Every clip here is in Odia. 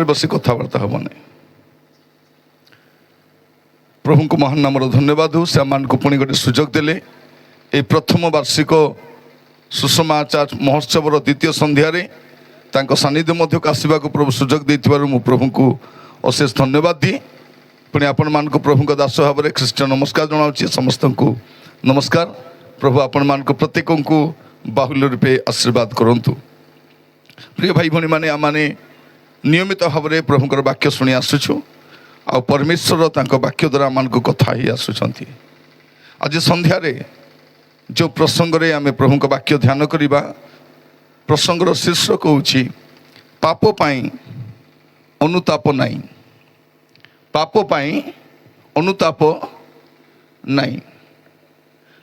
ପାଖରେ ବସି କଥାବାର୍ତ୍ତା ହେବ ନାହିଁ। ପ୍ରଭୁଙ୍କୁ ମହାନ ନାମର ଧନ୍ୟବାଦ ହେଉ, ସେ ଆମମାନଙ୍କୁ ପୁଣି ଗୋଟେ ସୁଯୋଗ ଦେଲେ ଏହି ପ୍ରଥମ ବାର୍ଷିକ ସୁଷମା ଆଚାର ମହୋତ୍ସବର ଦ୍ୱିତୀୟ ସନ୍ଧ୍ୟାରେ ତାଙ୍କ ସାନ୍ନିଧ୍ୟ ମଧ୍ୟକୁ ଆସିବାକୁ ପ୍ରଭୁ ସୁଯୋଗ ଦେଇଥିବାରୁ ମୁଁ ପ୍ରଭୁଙ୍କୁ ଅଶେଷ ଧନ୍ୟବାଦ ଦିଏ। ପୁଣି ଆପଣମାନଙ୍କୁ ପ୍ରଭୁଙ୍କ ଦାସ ଭାବରେ ଖ୍ରୀଷ୍ଟ ନମସ୍କାର ଜଣାଉଛି। ସମସ୍ତଙ୍କୁ ନମସ୍କାର। ପ୍ରଭୁ ଆପଣମାନଙ୍କୁ ପ୍ରତ୍ୟେକଙ୍କୁ ବାହୁଲ୍ୟ ରୂପେ ଆଶୀର୍ବାଦ କରନ୍ତୁ। ପ୍ରିୟ ଭାଇ ଭଉଣୀମାନେ, ଆମମାନେ ନିୟମିତ ଭାବରେ ପ୍ରଭୁଙ୍କର ବାକ୍ୟ ଶୁଣି ଆସୁଛୁ, ଆଉ ପରମେଶ୍ୱର ତାଙ୍କ ବାକ୍ୟ ଦ୍ୱାରା ଆମମାନଙ୍କୁ କଥା ହେଇ ଆସୁଛନ୍ତି। ଆଜି ସନ୍ଧ୍ୟାରେ ଯେଉଁ ପ୍ରସଙ୍ଗରେ ଆମେ ପ୍ରଭୁଙ୍କ ବାକ୍ୟ ଧ୍ୟାନ କରିବା, ପ୍ରସଙ୍ଗର ଶୀର୍ଷକ ହେଉଛି ପାପ ପାଇଁ ଅନୁତାପ ନାହିଁ। ପାପ ପାଇଁ ଅନୁତାପ ନାହିଁ।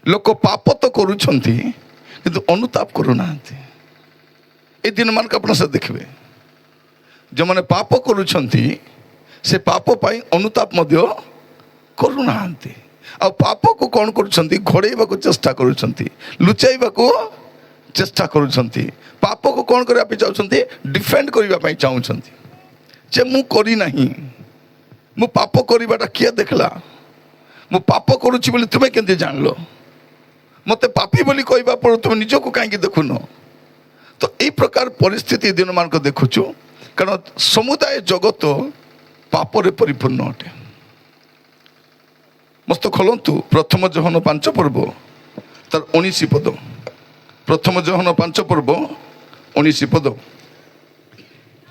ଲୋକ ପାପ ତ କରୁଛନ୍ତି କିନ୍ତୁ ଅନୁତାପ କରୁନାହାନ୍ତି। এই ଦିନମାନଙ୍କୁ ଆପଣ ସେ ଦେଖିବେ, ଯେଉଁମାନେ ପାପ କରୁଛନ୍ତି ସେ ପାପ ପାଇଁ ଅନୁତାପ ମଧ୍ୟ କରୁନାହାନ୍ତି। ଆଉ ପାପକୁ କ'ଣ କରୁଛନ୍ତି? ଘୋଡ଼େଇବାକୁ ଚେଷ୍ଟା କରୁଛନ୍ତି, ଲୁଚାଇବାକୁ ଚେଷ୍ଟା କରୁଛନ୍ତି। ପାପକୁ କ'ଣ କରିବା ପାଇଁ ଚାହୁଁଛନ୍ତି? ଡିଫେଣ୍ଡ କରିବା ପାଇଁ ଚାହୁଁଛନ୍ତି ଯେ ମୁଁ କରିନାହିଁ, ମୁଁ ପାପ କରିବାଟା କିଏ ଦେଖିଲା, ମୁଁ ପାପ କରୁଛି ବୋଲି ତୁମେ କେମିତି ଜାଣିଲ, ମୋତେ ପାପୀ ବୋଲି କହିବା ପରେ ତୁମେ ନିଜକୁ କାହିଁକି ଦେଖୁନ? ତ এই ପ୍ରକାର ପରିସ୍ଥିତି ଦିନମାନଙ୍କୁ ଦେଖୁଛୁ, କାରଣ ସମୁଦାୟ ଜଗତ ପାପରେ ପରିପୂର୍ଣ୍ଣ ଅଟେ। ମସ୍ତ ଖୋଲନ୍ତୁ ପ୍ରଥମ ଯୋହନ 5 ପର୍ବ ତାର 19 ପଦ। ପ୍ରଥମ ଯୋହନ 5 ପର୍ବ 19 ପଦ।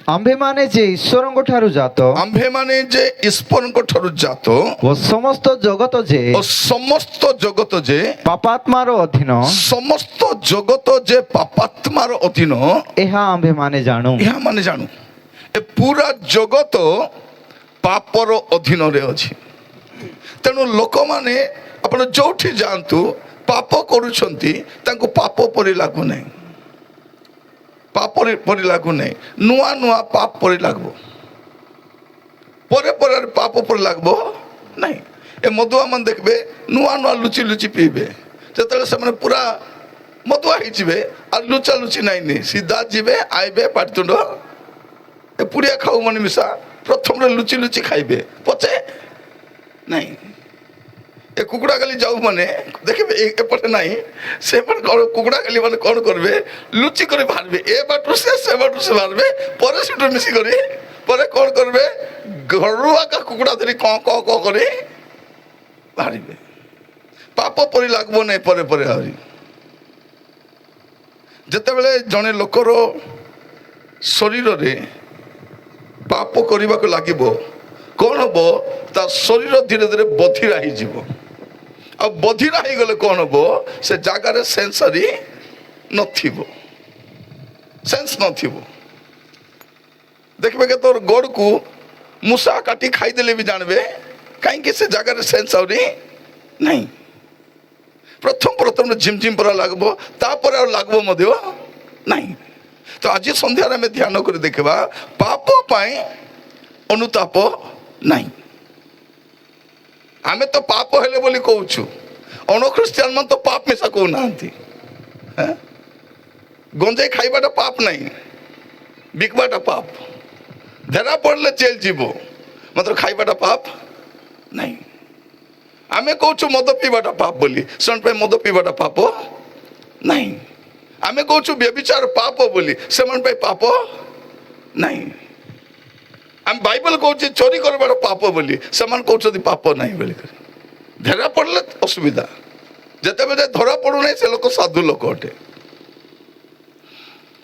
ଆମ୍ଭେମାନେ ଯେ ଈଶ୍ୱରଙ୍କ ଠାରୁ ଜାତ, ଆମ୍ଭେମାନେ ଯେ ଈଶ୍ୱରଙ୍କ ଠାରୁ ଜାତ ଓ ସମସ୍ତ ଜଗତ ଯେ ଓ ସମସ୍ତ ଜଗତ ଯେ ପାପାତ୍ମାର ଅଧୀନ, ସମସ୍ତ ଜଗତ ଯେ ପାପାତ୍ମାର ଅଧୀନ, ଏହା ଆମ୍ଭେମାନେ ଜାଣୁ। ଏହା ମାନେ ଜାଣୁ ଏ ପୁରା ଜଗତ ପାପର ଅଧୀନରେ ଅଛି। ତେଣୁ ଲୋକମାନେ ଆପଣ ଯେଉଁଠି ଯାଆନ୍ତୁ ପାପ କରୁଛନ୍ତି, ତାଙ୍କୁ ପାପ ପରି ଲାଗୁନାହିଁ, ପାପ ପରି ଲାଗୁନାହିଁ। ନୂଆ ନୂଆ ପାପ ପରି ଲାଗିବ, ପରେ ପରେ ପାପ ପରି ଲାଗିବ ନାହିଁ। ଏ ମଦୁଆ ମାନେ ଦେଖିବେ ନୂଆ ନୂଆ ଲୁଚି ଲୁଚି ପିଇବେ। ଯେତେବେଳେ ସେମାନେ ପୁରା ମଦୁଆ ହେଇଯିବେ ଆଉ ଲୁଚା ଲୁଚି ନାଇଁନି, ସିଧା ଯିବେ ଆଇବେ ପାଟିତୁଣ୍ଡ। ଏ ପୁଡ଼ିଆ ଖାଉ ମାନେ ମିଶା ପ୍ରଥମରେ ଲୁଚି ଲୁଚି ଖାଇବେ, ପଛେ ନାହିଁ। ଏ କୁକୁଡ଼ା ଗାଲି ଯାଉ ମାନେ ଦେଖିବେ ଏପଟେ ନାହିଁ, ସେପଟେ କ'ଣ କୁକୁଡ଼ା ଗାଲି ମାନେ କ'ଣ କରିବେ? ଲୁଚି କରି ବାହାରିବେ, ଏ ବାଟରୁ ସେ ବାଟରୁ ସେ ବାହାରିବେ, ପରେ ସେଠୁ ମିଶିକରି ପରେ କ'ଣ କରିବେ? ଘରୁ ଆକା କୁକୁଡ଼ା ଧରି କଁ କଁ କଁ କରି ବାହାରିବେ। ପାପ ପରି ଲାଗିବ ନାହିଁ ପରେ ପରେ। ଆହୁରି ଯେତେବେଳେ ଜଣେ ଲୋକର ଶରୀରରେ ପାପ କରିବାକୁ ଲାଗିବ, କ'ଣ ହବ? ତା ଶରୀର ଧୀରେ ଧୀରେ ବଧିରା ହେଇଯିବ। ଆଉ ବଧିରା ହେଇଗଲେ କ'ଣ ହବ? ସେ ଜାଗାରେ ସେନ୍ସରି ନଥିବ, ସେନ୍ସ ନଥିବ। ଦେଖିବେ କେତେ ଗୋଡ଼କୁ ମୂଷା କାଟି ଖାଇଦେଲେ ବି ଜାଣିବେ, କାହିଁକି? ସେ ଜାଗାରେ ସେନ୍ସ ଆହୁରି ନାହିଁ। ପ୍ରଥମରେ ଝିମଝିମ ପରା ଲାଗିବ, ତାପରେ ଆଉ ଲାଗିବ ମଧ୍ୟ ନାହିଁ। ତ ଆଜି ସନ୍ଧ୍ୟାରେ ଆମେ ଧ୍ୟାନ କରି ଦେଖିବା ପାପ ପାଇଁ ଅନୁତାପ ନାହିଁ। ଆମେ ତ ପାପ ହେଲେ ବୋଲି କହୁଛୁ, ଅଣଖ୍ରୀଷ୍ଟିଆନ ମାନେ ତ ପାପ ମିଶା କହୁନାହାନ୍ତି। ଗଞ୍ଜେଇ ଖାଇବାଟା ପାପ ନାହିଁ, ବିକବାଟା ପାପ। ଧରା ପଡ଼ିଲେ ଜେଲ ଯିବ, ମାତ୍ର ଖାଇବାଟା ପାପ ନାହିଁ। ଆମେ କହୁଛୁ ମଦ ପିଇବାଟା ପାପ ବୋଲି, ସେମାନେ ପାଇଁ ମଦ ପିଇବାଟା ପାପ ନାହିଁ। ଆମେ କହୁଛୁ ବ୍ୟଭିଚାର ପାପ ବୋଲି, ସେମାନେ ପାଇଁ ପାପ ନାହିଁ। ଆମେ ବାଇବେଲ କହୁଛି ଚୋରି କରିବାର ପାପ ବୋଲି, ସେମାନେ କହୁଛନ୍ତି ପାପ ନାହିଁ ବୋଲି। ଧରା ପଡ଼ିଲେ ଅସୁବିଧା, ଯେତେବେଳେ ଧରା ପଡ଼ୁନାହିଁ ସେ ଲୋକ ସାଧୁ ଲୋକ ଅଟେ।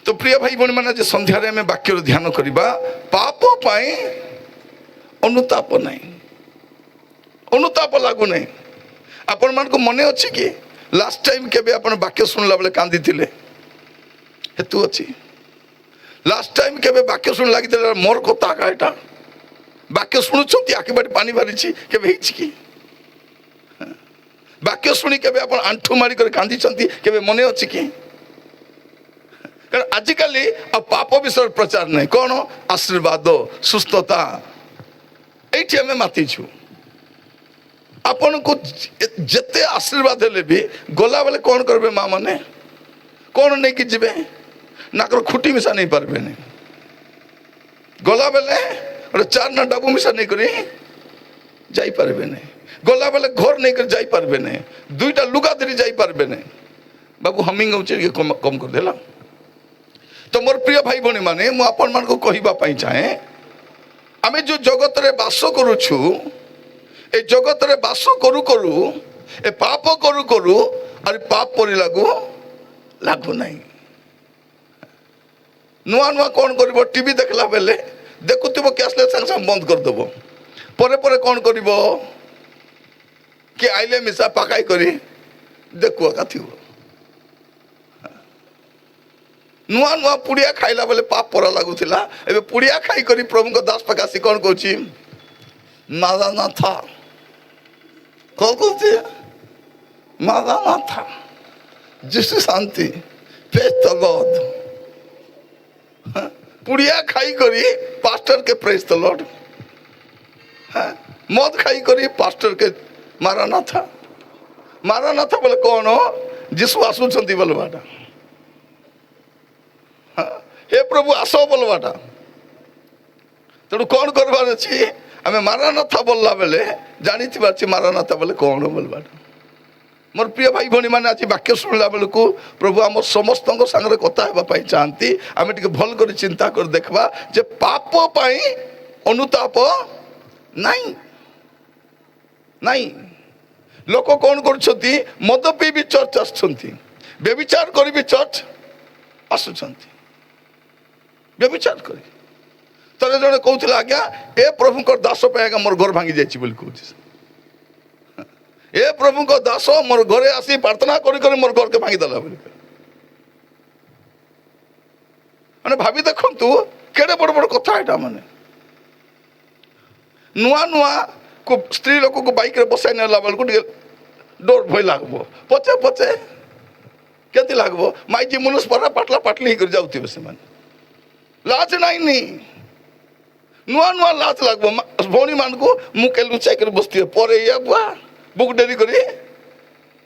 ତ ପ୍ରିୟ ଭାଇ ଭଉଣୀ ମାନେ, ଆଜି ସନ୍ଧ୍ୟାରେ ଆମେ ବାକ୍ୟର ଧ୍ୟାନ କରିବା ପାପ ପାଇଁ ଅନୁତାପ ନାହିଁ, ଅନୁତାପ ଲାଗୁନାହିଁ। ଆପଣମାନଙ୍କୁ ମନେ ଅଛି କି ଲାଷ୍ଟ ଟାଇମ୍ କେବେ ଆପଣ ବାକ୍ୟ ଶୁଣିଲା ବେଳେ କାନ୍ଦିଥିଲେ? ହେତୁ ଅଛି। ଲାଷ୍ଟ ଟାଇମ୍ କେବେ ବାକ୍ୟ ଶୁଣି ଲାଗିଥିଲା ମୋର କଥା ଆକା ଏଟା? ବାକ୍ୟ ଶୁଣୁଛନ୍ତି ଆଖି ବାଟି ପାଣି ବାହାରିଛି, କେବେ ହେଇଛି କି? ବାକ୍ୟ ଶୁଣି କେବେ ଆପଣ ଆଣ୍ଠୁ ମାରିକରି କାନ୍ଦିଛନ୍ତି, କେବେ ମନେ ଅଛି କି? କାରଣ ଆଜିକାଲି ଆଉ ପାପ ବିଷୟରେ ପ୍ରଚାର ନାହିଁ, କ'ଣ ଆଶୀର୍ବାଦ ସୁସ୍ଥତା এইটি ଆମେ ମାତିଛୁ। ଆପଣଙ୍କୁ ଯେତେ ଆଶୀର୍ବାଦ ହେଲେ ବି ଗଲାବେଳେ କ'ଣ କରିବେ? ମା ମାନେ କ'ଣ ନେଇକି ଯିବେ? ନାକର ଖୁଟି ମିଶା ନେଇ ପାରିବେନି। ଗଲା ବେଲେ ଗୋଟେ 4 ନା ଡାବୁ ମିଶା ନେଇକରି ଯାଇପାରିବେ ନାହିଁ। ଗଲା ବେଲେ ଘର ନେଇକରି ଯାଇପାରିବେ ନାହିଁ। 2ଟା ଲୁଗା ଧରି ଯାଇପାରିବେ ନାହିଁ। ବାବୁ ହମିଙ୍ଗ ହେଉଛି ଟିକେ କମ୍ କରିଦେଲା। ତ ମୋର ପ୍ରିୟ ଭାଇ ଭଉଣୀ ମାନେ, ମୁଁ ଆପଣମାନଙ୍କୁ କହିବା ପାଇଁ ଚାହେଁ, ଆମେ ଯେଉଁ ଜଗତରେ ବାସ କରୁଛୁ, ଏ ଜଗତରେ ବାସ କରୁ କରୁ ଏ ପାପ କରୁ କରୁ ଆରେ ପାପ ପରି ଲାଗୁନାହିଁ। ନୂଆ ନୂଆ କ'ଣ କରିବ, ଟିଭି ଦେଖିଲା ବେଲେ ଦେଖୁଥିବ, କ୍ୟାସଲେସ୍ ସାଙ୍ଗେ ସାଙ୍ଗେ ବନ୍ଦ କରିଦେବ। ପରେ ପରେ କ'ଣ କରିବ, କିଏ ଆଇଲେ ମିଶା ପାକାଇ କରି ଦେଖୁ ଏକା ଥିବ। ନୂଆ ନୂଆ ପୁଡ଼ିଆ ଖାଇଲା ବେଲେ ପାପ ପରା ଲାଗୁଥିଲା। ଏବେ ପୁଡ଼ିଆ ଖାଇକରି ପ୍ରଭୁଙ୍କ ଦାସ ପାଖେ ଆସି କ'ଣ କହୁଛି, ମାରାନାଥା। କ'ଣ କହୁଛି? ମାରାନାଥା, ଯିଶୁ ଶାନ୍ତି, ପ୍ରେଜ୍ ଦ ଲର୍ଡ। পুড়িয়া খাই করি পাস্টরকে প্রেজ দ লর্ড। হ্যাঁ, মদ খাই করি পাস্টরকে মারানাথা। মারানাথা বলে কোন? যিশু আসুଛନ୍ତି বলবাটা। হে প্রভু আস বলবাটা। তেଣୁ କ'ଣ କରିବାର ଅଛି, ଆମେ ମାରାନାଥା ବୋଲିଲା ବେଳେ ଜାଣିଥିବା ଅଛି ମାରାନାଥା ବୋଲେ କ'ଣ ବୋଲବାଟା। ମୋର ପ୍ରିୟ ଭାଇ ଭଉଣୀ ମାନେ, ଆଜି ବାକ୍ୟ ଶୁଣିଲା ବେଳକୁ ପ୍ରଭୁ ଆମ ସମସ୍ତଙ୍କ ସାଙ୍ଗରେ କଥା ହେବା ପାଇଁ ଚାହାନ୍ତି। ଆମେ ଟିକେ ଭଲ କରି ଚିନ୍ତା କରି ଦେଖିବା ଯେ ପାପ ପାଇଁ ଅନୁତାପ ନାହିଁ। ଲୋକ କ'ଣ କରୁଛନ୍ତି, ମଦ ପିଇ ବି ଚର୍ଚ୍ଚ ଆସୁଛନ୍ତି, ବ୍ୟଭିଚାର କରି ବି ଚର୍ଚ୍ଚ ଆସୁଛନ୍ତି। ବ୍ୟଭିଚାର କରି ଥରେ ଜଣେ କହୁଥିଲା, ଆଜ୍ଞା ଏ ପ୍ରଭୁଙ୍କର ଦାସ ପାଇଁ ଆଜ୍ଞା ମୋର ଘର ଭାଙ୍ଗି ଯାଇଛି ବୋଲି କହୁଛି। ଏ ପ୍ରଭୁଙ୍କ ଦାସ ମୋର ଘରେ ଆସି ପ୍ରାର୍ଥନା କରି କରି ମୋର ଘରକେ ଭାଙ୍ଗିଦେଲା ବୋଲି। ମାନେ ଭାବି ଦେଖନ୍ତୁ କେଡ଼େ ବଡ଼ ବଡ଼ କଥା ଏଇଟା। ମାନେ ନୂଆ ନୂଆ ସ୍ତ୍ରୀ ଲୋକକୁ ବାଇକ୍ରେ ବସାଇ ନେଲା ବେଳକୁ ଟିକେ ଡର ଭୟ ଲାଗିବ। ପଛେ ପଛେ କେମିତି ଲାଗିବ, ମାଇଜି ମୁନୁଷ ପରା ପାଟଲା ପାଟଲି ହେଇକରି ଯାଉଥିବେ ସେମାନେ। ଲାଜ ନାଇଁନି, ନୂଆ ନୂଆ ଲାଜ ଲାଗିବ। ଭଉଣୀ ମାନଙ୍କୁ ମୁଁ କେ ଲୁଚାଇକରି ବସିଥିବେ, ପରେ ଇଏ ବୁଆ ବୁକ୍ ଡେରି କରି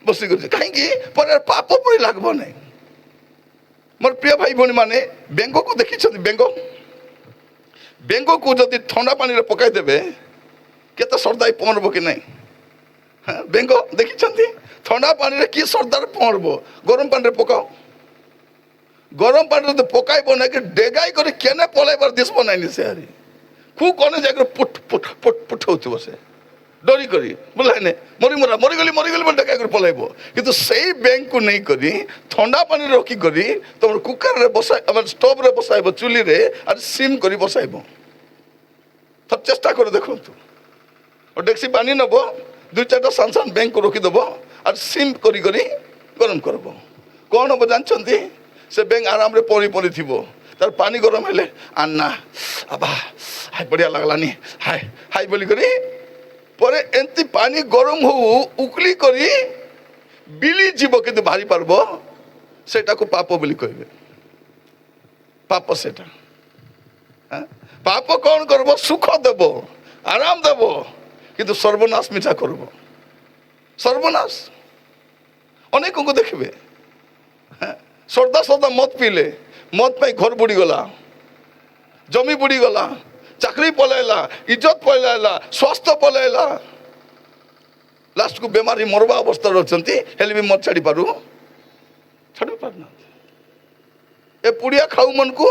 ବସିକରି, କାହିଁକି ପରେ ପାପ ପରି ଲାଗିବ ନାହିଁ। ମୋର ପ୍ରିୟ ଭାଇ ଭଉଣୀ ମାନେ, ବେଙ୍ଗକୁ ଦେଖିଛନ୍ତି? ବେଙ୍ଗକୁ ଯଦି ଥଣ୍ଡା ପାଣିରେ ପକାଇଦେବେ କେତେ ସର୍ଦାର ପହଁରିବ କି ନାହିଁ? ବେଙ୍ଗ ଦେଖିଛନ୍ତି? ଥଣ୍ଡା ପାଣିରେ କି ସର୍ଦାର ପହଁରିବ? ଗରମ ପାଣିରେ ପକାଅ। ଗରମ ପାଣିରେ ଯଦି ପକାଇବ ନାଇଁ କି ଡେଗାଇ କରି କେନେ ପଳାଇବାର ଦିଶବ ନାଇଁନି। ସେ ହାରି ଖୁବ୍ କନେ ଯାଇକରି ପୁଟ୍ ପୁଟ୍ ପୁଟ୍ ପୁଟ୍ ହଉଥିବ। ସେ ଡରି କରି ବୁଲାଇନେ ମରିଗଲି ବୋଲି ଡେଗାଇ କରି ପଳାଇବ। କିନ୍ତୁ ସେଇ ବେଙ୍ଗକୁ ନେଇକରି ଥଣ୍ଡା ପାଣିରେ ରଖିକରି ତମର କୁକରରେ ବସାଇ, ଷ୍ଟୋଭରେ ବସାଇବ, ଚୁଲିରେ ଆଉ ସିମ୍ କରି ବସାଇବ। ଥରେ ଚେଷ୍ଟା କରି ଦେଖନ୍ତୁ। ଡେକ୍ସି ପାଣି ନେବ, 2-4ଟା ସାନ ସାନ ବେଙ୍ଗକୁ ରଖିଦେବ ଆଉ ସିମ୍ କରି କରି ଗରମ କରିବ। କ'ଣ ହବ ଜାଣିଛନ୍ତି? ସେ ବେଙ୍ଗ ଆରାମରେ ପଡ଼ିଥିବ। ତାର ପାଣି ଗରମ ହେଲେ ଆନା ଆବା ହାଇ ବଢ଼ିଆ ଲାଗଲାନି, ହାଇ ବୋଲିକରି ପରେ ଏମିତି ପାଣି ଗରମ ହଉ ଉକୁଲି କରି ବିଲି ଯିବ, କିନ୍ତୁ ବାହାରି ପାରିବ। ସେଟାକୁ ପାପ ବୋଲି କହିବେ। ପାପ ସେଟା। ପାପ କ'ଣ କରିବ? ସୁଖ ଦେବ, ଆରାମ ଦେବ, କିନ୍ତୁ ସର୍ବନାଶ ମିଠା କରିବ। ସର୍ବନାଶ। ଅନେକଙ୍କୁ ଦେଖିବେ ସଦା ମଦ ପିଇଲେ, ମଦ ପାଇଁ ଘର ବୁଡ଼ିଗଲା, ଜମି ବୁଡ଼ିଗଲା, ଚାକରି ପଳାଇଲା, ଇଜ୍ଜତ ପଳାଇଲା, ସ୍ୱାସ୍ଥ୍ୟ ପଳାଇଲା, ଲାଷ୍ଟକୁ ବେମାରୀ ମରବା ଅବସ୍ଥାରେ ଅଛନ୍ତି। ହେଲେ ବି ମଦ ଛାଡ଼ି ପାରୁନାହାନ୍ତି। ଏ ପୁଡ଼ିଆ ଖାଉ ମନକୁ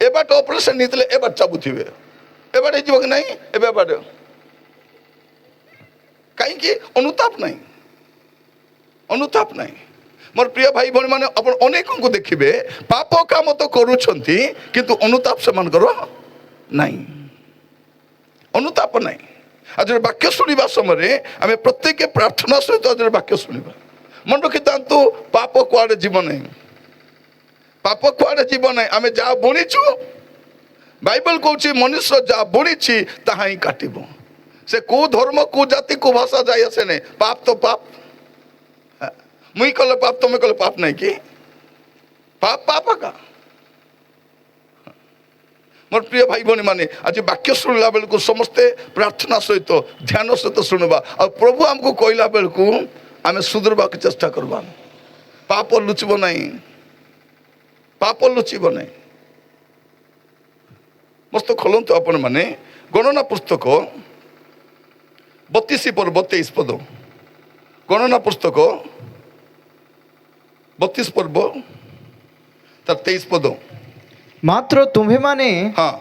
ଏ ବାଟ ଅପରେସନ୍ ହେଇଥିଲେ ଏ ବାଟ ଚାବୁଥିବେ। ଏ ବାଟ ହେଇଯିବ କି ନାହିଁ? ଏବେ ବାଟ କାହିଁକି? ଅନୁତାପ ନାହିଁ। ମୋର ପ୍ରିୟ ଭାଇ ଭଉଣୀ ମାନେ, ଆପଣ ଅନେକଙ୍କୁ ଦେଖିବେ ପାପ କାମ ତ କରୁଛନ୍ତି କିନ୍ତୁ ଅନୁତାପ ସେମାନଙ୍କର ନାହିଁ। ଅନୁତାପ ନାହିଁ। ଆଜି ବାକ୍ୟ ଶୁଣିବା ସମୟରେ ଆମେ ପ୍ରତ୍ୟେକ ପ୍ରାର୍ଥନା ସହିତ ଆଜି ବାକ୍ୟ ଶୁଣିବା। ମନେ ରଖିଥାନ୍ତୁ, ପାପ କୁଆଡ଼େ ଯିବ ନାହିଁ। ପାପ କୁଆଡ଼େ ଯିବ ନାହିଁ। ଆମେ ଯାହା ବୁଣିଛୁ, ବାଇବଲ କହୁଛି ମନୁଷ୍ୟ ଯାହା ବୁଣିଛି ତାହା ହିଁ କାଟିବ। ସେ କୋଉ ଧର୍ମ, କୋଉ ଜାତି, କୋଉ ଭାଷା ଯାଇ ଆସେ ନାହିଁ। ପାପ ତ ପାପ। ମୁଇଁ କଲେ ପାପ, ତମେ କଲେ ପାପ ନାହିଁ କି? ପାପ ଏକା। ମୋର ପ୍ରିୟ ଭାଇ ଭଉଣୀ ମାନେ, ଆଜି ବାକ୍ୟ ଶୁଣିଲା ବେଳକୁ ସମସ୍ତେ ପ୍ରାର୍ଥନା ସହିତ, ଧ୍ୟାନ ସହିତ ଶୁଣିବା। ଆଉ ପ୍ରଭୁ ଆମକୁ କହିଲା ବେଳକୁ ଆମେ ସୁଧରିବାକୁ ଚେଷ୍ଟା କରିବା। ପାପ ଲୁଚିବ ନାହିଁ। ମୋ ପୁସ୍ତକ ଖୋଲନ୍ତୁ ଆପଣମାନେ। ଗଣନା ପୁସ୍ତକ 32 ପର୍ବ 23 ପଦ। ଗଣନା ପୁସ୍ତକ 32 ପର୍ବ ତାର 23 ପଦ। ମାତ୍ର ତୁମ୍ଭେମାନେ ହଁ,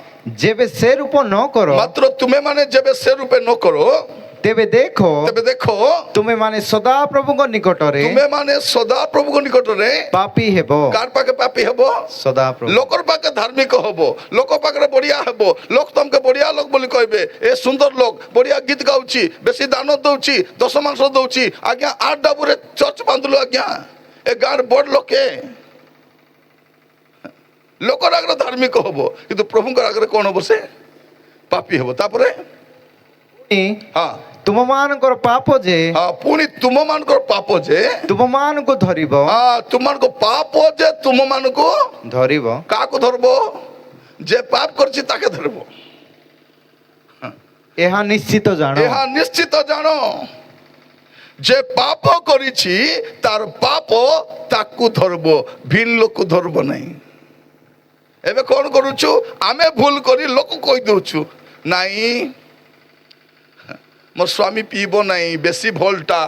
ଯେବେ ସେ ରୂପ ନ କର, ମାତ୍ର ତୁମେମାନେ ଯେବେ ସେ ରୂପେ ନ କର, ତେବେ ଦେଖ ତେବେ ଦେଖ ତୁମେମାନେ ସଦା ପ୍ରଭୁଙ୍କ ନିକଟରେ ତୁମେମାନେ ସଦା ପ୍ରଭୁଙ୍କ ନିକଟରେ ପାପୀ ହେବ। କାହାର ପାଖେ ପାପୀ ହେବ? ସଦା ପ୍ରଭୁ ଲୋକର ପାଖେ ଧାର୍ମିକ ହବ, ଲୋକ ପାଖରେ ବଢିଆ ହବ, ଲୋକ ତମକେ ବଢିଆ ଲୋକ ବୋଲି କହିବେ। ଏ ସୁନ୍ଦର ଲୋକ, ବଢିଆ ଗୀତ ଗାଉଛି, ବେଶୀ ଦାନ ଦଉଛି, ଦଶମାଂଶ ଦଉଛି। ଆଜ୍ଞା 8 ଡାବୁରେ ଚର୍ଚ୍ଚ ବାନ୍ଧିଲୁ ଆଜ୍ଞା, ଏ ଗାଁର ବଡ ଲୋକେ। ଲୋକର ଆଗରେ ଧାର୍ମିକ ହବ, କିନ୍ତୁ ପ୍ରଭୁଙ୍କର ଆଗରେ କଣ ହବ? ସେ ପାପୀ ହବ। ତାପରେ ହଁ ତୁମମାନଙ୍କର ପାପ ଯେ ହଁ, ପୁଣି ତୁମମାନଙ୍କର ପାପ ଯେ ତୁମମାନଙ୍କୁ ଧରିବ। ହଁ, ତୁମମାନଙ୍କ ପାପ ଯେ ତୁମମାନଙ୍କୁ ଧରିବ। କାହାକୁ ଧରବ? ଯେ ପାପ କରିଛି ତାକେ ଧରବ। ଏହା ନିଶ୍ଚିତ ଜାଣ। ଏହା ନିଶ୍ଚିତ ଜାଣ, ଯେ ପାପ କରିଛି ତାର ପାପ ତାକୁ ଧରବ, ଭିନ୍ନ ଲୋକ ଧରବ ନାହିଁ। ଏବେ କଣ କରୁଛୁ ଆମେ? ଭୁଲ କରି ଲୋକ କହିଦଉଛୁ, ନାଇଁ ମୋ ସ୍ୱାମୀ ପିଇବ ନାହିଁ, ବେଶୀ ଭଲଟା,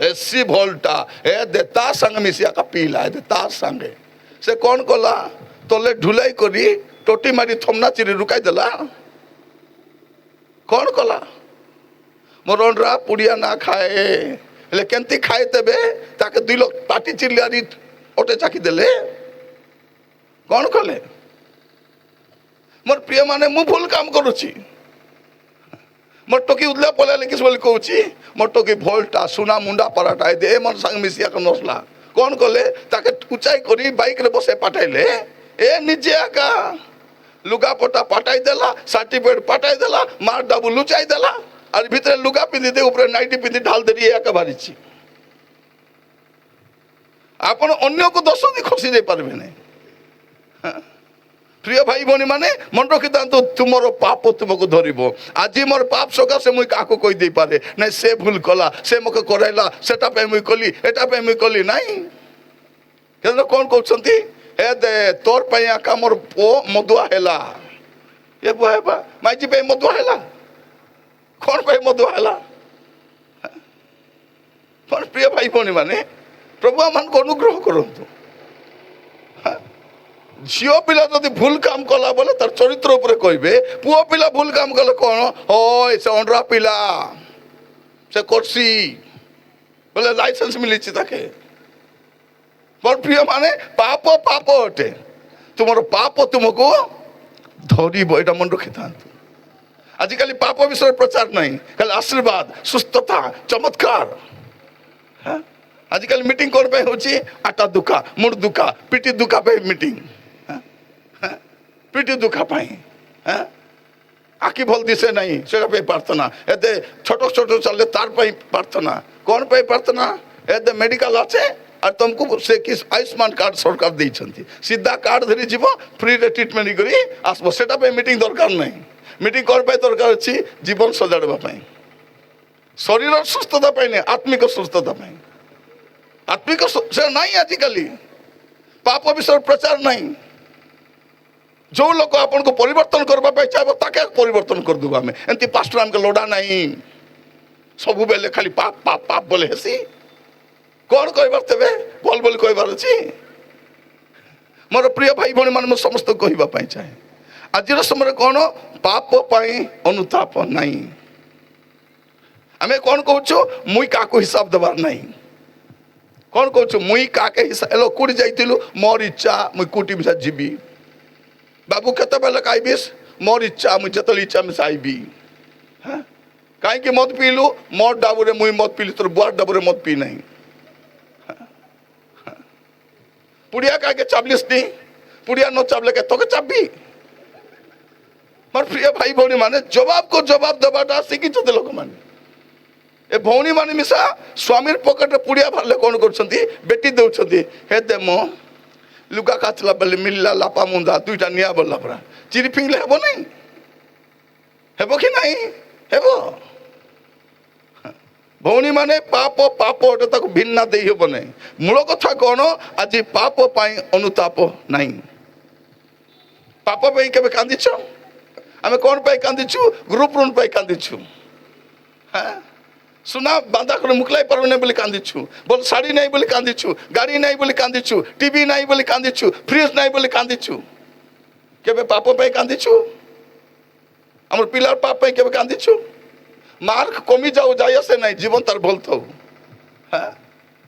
ବେଶୀ ଭଲଟା, ଏ ଦେ ତା ସାଙ୍ଗେ ମିଶି ଏକା ପିଇଲା, ଏ ଦେ ତା ସାଙ୍ଗେ। ସେ କଣ କଲା? ତଲେ ଢୁଲାଇ କରି ଟୋଟି ମାରି ଥମନା ଚିରି ରୁକାଇ ଦେଲା। କଣ କଲା? ମୋର ଅଣ୍ଡରା ପୁଡ଼ିଆ ନା ଖାଏ, ହେଲେ କେମିତି ଖାଏ? ତେବେ ତାକେ 2 ଲୋକ ପାଟି ଚିରିଲାରି ଅଟେ ଚାକି ଦେଲେ। କଣ କଲେ? ମୋର ପ୍ରିୟ ମାନେ, ମୁଁ ଭୁଲ କାମ କରୁଛି। ମୋର ଟୋକି ଉଦଲା ପଲା ଲେଖିস ବୋଲି କହୁଛି, ମୋର ଟୋକି ଭଲଟା ସୁନା ମୁଣ୍ଡା ପାରାଟା ଦେ ମୋର ସାଙ୍ଗେ ମିଶିଆ ନସଲା। କଣ କଲେ? ତାକେ ଉଚାଇ କରି ବାଇକରେ ବସେ ପାଠାଇଲେ। ଏ ନିଜେ ଏକା ଲୁଗାପଟା ପାଠାଇ ଦେଲା, ସାର୍ଟିଫିକେଟ ପାଠାଇ ଦେଲା, ମାର ଡାବୁ ଲୁଚାଇ ଦେଲା, আর ভিতরে লুগা পিঁধি দিয়ে উপরে নাইটি পিঁধি ঢাল দিয়ে একা বাড়িছি। ଆପଣ ଅନ୍ୟକୁ ଦୋଷ ଦେଇ ଖସି ଯାଇପାରିବେ ନାହିଁ। ପ୍ରିୟ ଭାଇ ଭଉଣୀ ମାନେ ମନେ ରଖିଥାନ୍ତୁ, ତୁମର ପାପ ତୁମକୁ ଧରିବ। ଆଜି ମୋର ପାପ ସକାଶେ ମୁଇଁ କାହାକୁ କହିଦେଇପାରେ ନାଇଁ, ସେ ଭୁଲ କଲା, ସେ ମୋତେ କରାଇଲା, ସେଟା ପାଇଁ ମୁଇଁ କଲି, ଏଟା ପାଇଁ ମୁଇଁ କଲି ନାଇଁ। କେତେ କଣ କହୁଛନ୍ତି? ହେ ଦେ ତୋର ପାଇଁ ଆକା ମୋର ପୁଅ ମଦୁଆ ହେଲା, ଏ ବୁଆ ହେବା ମାଇଜି ପାଇଁ ମଦୁଆ ହେଲା। କଣ ପାଇଁ ମଦୁଆ ହେଲା? ପ୍ରିୟ ଭାଇ ଭଉଣୀ ମାନେ ପ୍ରଭୁ ଆମମାନଙ୍କୁ ଅନୁଗ୍ରହ କରନ୍ତୁ। ଝିଅ ପିଲା ଯଦି ଭୁଲ କାମ କଲା ବୋଲେ ତାର ଚରିତ୍ର ଉପରେ କହିବେ, ପୁଅ ପିଲା ଭୁଲ କାମ କଲେ କଣ, ହଁ ସେ ଅଣ୍ଡରା ପିଲା, ସେ କରସି ବୋଲେ ଲାଇସେନ୍ସ ମିଳିଛି ତାକେ। ମୋର ପ୍ରିୟ ମାନେ ପାପ ପାପ ଅଟେ, ତୁମର ପାପ ତୁମକୁ ଧରିବ, ଏଇଟା ମନେ ରଖିଥାନ୍ତୁ। ଆଜିକାଲି ପାପ ବିଷୟରେ ପ୍ରଚାର ନାହିଁ, ଖାଲି ଆଶୀର୍ବାଦ, ସୁସ୍ଥତା, ଚମତ୍କାର। ଆଜିକାଲି ମିଟିଂ କଣ ପାଇଁ ହଉଛି? ଆଟା ଦୁଃଖା, ମୁଣ୍ଡ ଦୁଃଖା, ପିଠି ଦୁଃଖା ପାଇଁ ମିଟିଂ, ପିଠି ଦୁଃଖା ପାଇଁ। ଆଖି ଭଲ ଦିଶେ ନାହିଁ ସେଟା ପାଇଁ ପ୍ରାର୍ଥନା, ଏତେ ଛୋଟ ଛୋଟ ଚାଲିଲେ ତାର ପାଇଁ ପ୍ରାର୍ଥନା। କଣ ପାଇଁ ପ୍ରାର୍ଥନା? ଏତେ ମେଡିକାଲ আছে আর ତମକୁ ସେ କି ଆୟୁଷ୍ମାନ କାର୍ଡ ସରକାର ଦେଇଛନ୍ତି, ସିଧା କାର୍ଡ ଧରି ଯିବ, ଫ୍ରିରେ ଟ୍ରିଟମେଣ୍ଟ କରି ଆସିବ। ସେଟା ପାଇଁ ମିଟିଂ ଦରକାର ନାହିଁ। ମିଟିଂ କଣ ପାଇଁ ଦରକାର ଅଛି? ଜୀବନ ସଜାଡ଼ିବା ପାଇଁ, ଶରୀର ସୁସ୍ଥତା ପାଇଁ ନାହିଁ, ଆତ୍ମିକ ସୁସ୍ଥତା ପାଇଁ। ଆତ୍ମିକ ସେ ନାହିଁ ଆଜିକାଲି, ପାପ ବିଷୟରେ ପ୍ରଚାର ନାହିଁ। ଯୋଉ ଲୋକ ଆପଣଙ୍କୁ ପରିବର୍ତ୍ତନ କରିବା ପାଇଁ ଚାହିଁବ ତାକେ ପରିବର୍ତ୍ତନ କରିଦେବୁ ଆମେ। ଏମିତି ପାଷ୍ଟର ଆମକୁ ଲୋଡା ନାହିଁ, ସବୁବେଳେ ଖାଲି ପାପ ପାପ ପାପ ବୋଲେ ହେସି। କଣ କହିବାର ତେବେ? ଭଲ ବୋଲି କହିବାର ଅଛି। ମୋର ପ୍ରିୟ ଭାଇ ଭଉଣୀ ମାନେ, ମୁଁ ସମସ୍ତଙ୍କୁ କହିବା ପାଇଁ ଚାହେଁ, ଆଜିର ସମୟରେ କଣ ପାପ ପାଇଁ ଅନୁତାପ ନାହିଁ। ଆମେ କଣ କହୁଛୁ? ମୁଇଁ କାହାକୁ ହିସାବ ଦେବାର ନାହିଁ। କଣ କହୁଛୁ? ମୁଇଁ କାକେ ହିସାବ, ହେଲୋ କୋଉଠି ଯାଇଥିଲୁ? ମୋର ଇଚ୍ଛା, ମୁଇଁ କୋଉଠି ମିଶା ଯିବି। ବାବୁ କେତେବେଳେ ଖାଇବିସ୍? ମୋର ଇଚ୍ଛା, ମୁଇଁ ଯେତେବେଳେ ଇଚ୍ଛା ମିଶା ଆଇବି। କାହିଁକି ମଦ ପିଇଲୁ? ମୋର ଡାବୁରେ ମୁଇଁ ମଦ ପିଇଲି, ତୋର ବୁଆର ଡାବୁରେ ମଦ ପିଇ ନାହିଁ। পুড়িয়া কাকে চাপলিস নি? পুড়িয়া ন চাপলে কে তোকে চাপবি? ମୋର ପ୍ରିୟ ଭାଇ ଭଉଣୀ ମାନେ ଜବାବକୁ ଜବାବ ଦେବାଟା ଶିଖିଛନ୍ତି ଲୋକମାନେ। ଏ ଭଉଣୀ ମାନେ ମିଶା ସ୍ୱାମୀର ପକେଟରେ ପୁଡ଼ିଆ ବାହାରିଲେ କଣ କରୁଛନ୍ତି? ବେଟି ଦେଉଛନ୍ତି, ହେ ଦେ ମୋ ଲୁଗା କାଚିଲା ବେଲେ ମିଳିଲା ଲାପା ମୁନ୍ଦା, 2ଟା ନିଆଁ ବଲଲା ପରା, ଚିରି ଫିଙ୍ଗିଲେ ହେବ ନାହିଁ? ହେବ କି ନାହିଁ? ହେବ। ଭଉଣୀ ମାନେ ପାପ ପାପ ଅଟେ, ତାକୁ ଭିନ୍ନା ଦେଇ ହେବ ନାହିଁ। ମୂଳ କଥା କଣ? ଆଜି ପାପ ପାଇଁ ଅନୁତାପ ନାହିଁ। ପାପ ପାଇଁ କେବେ କାନ୍ଦିଛ? ଆମେ କ'ଣ ପାଇଁ କାନ୍ଦିଛୁ? ଗ୍ରୁପ ଋଣ ପାଇଁ କାନ୍ଦିଛୁ। হ্যাঁ, ସୁନା ବାନ୍ଧା କରି ମୁକଲାଇ ପାରୁନି ବୋଲି କାନ୍ଦିଛୁ, ଭଲ ଶାଢ଼ୀ ନାହିଁ ବୋଲି କାନ୍ଦିଛୁ, ଗାଡ଼ି ନାହିଁ ବୋଲି କାନ୍ଦିଛୁ, ଟିଭି ନାହିଁ ବୋଲି କାନ୍ଦିଛୁ, ଫ୍ରିଜ୍ ନାହିଁ ବୋଲି କାନ୍ଦିଛୁ। କେବେ ପାପ ପାଇଁ କାନ୍ଦିଛୁ? ଆମର ପିଲାର ପାପ ପାଇଁ କେବେ କାନ୍ଦିଛୁ? ମାର୍କ କମି ଯାଉ ଯାଇ ଆସେ ନାହିଁ, ଜୀବନ ତାର ଭଲ ଥାଉ। হ্যাঁ,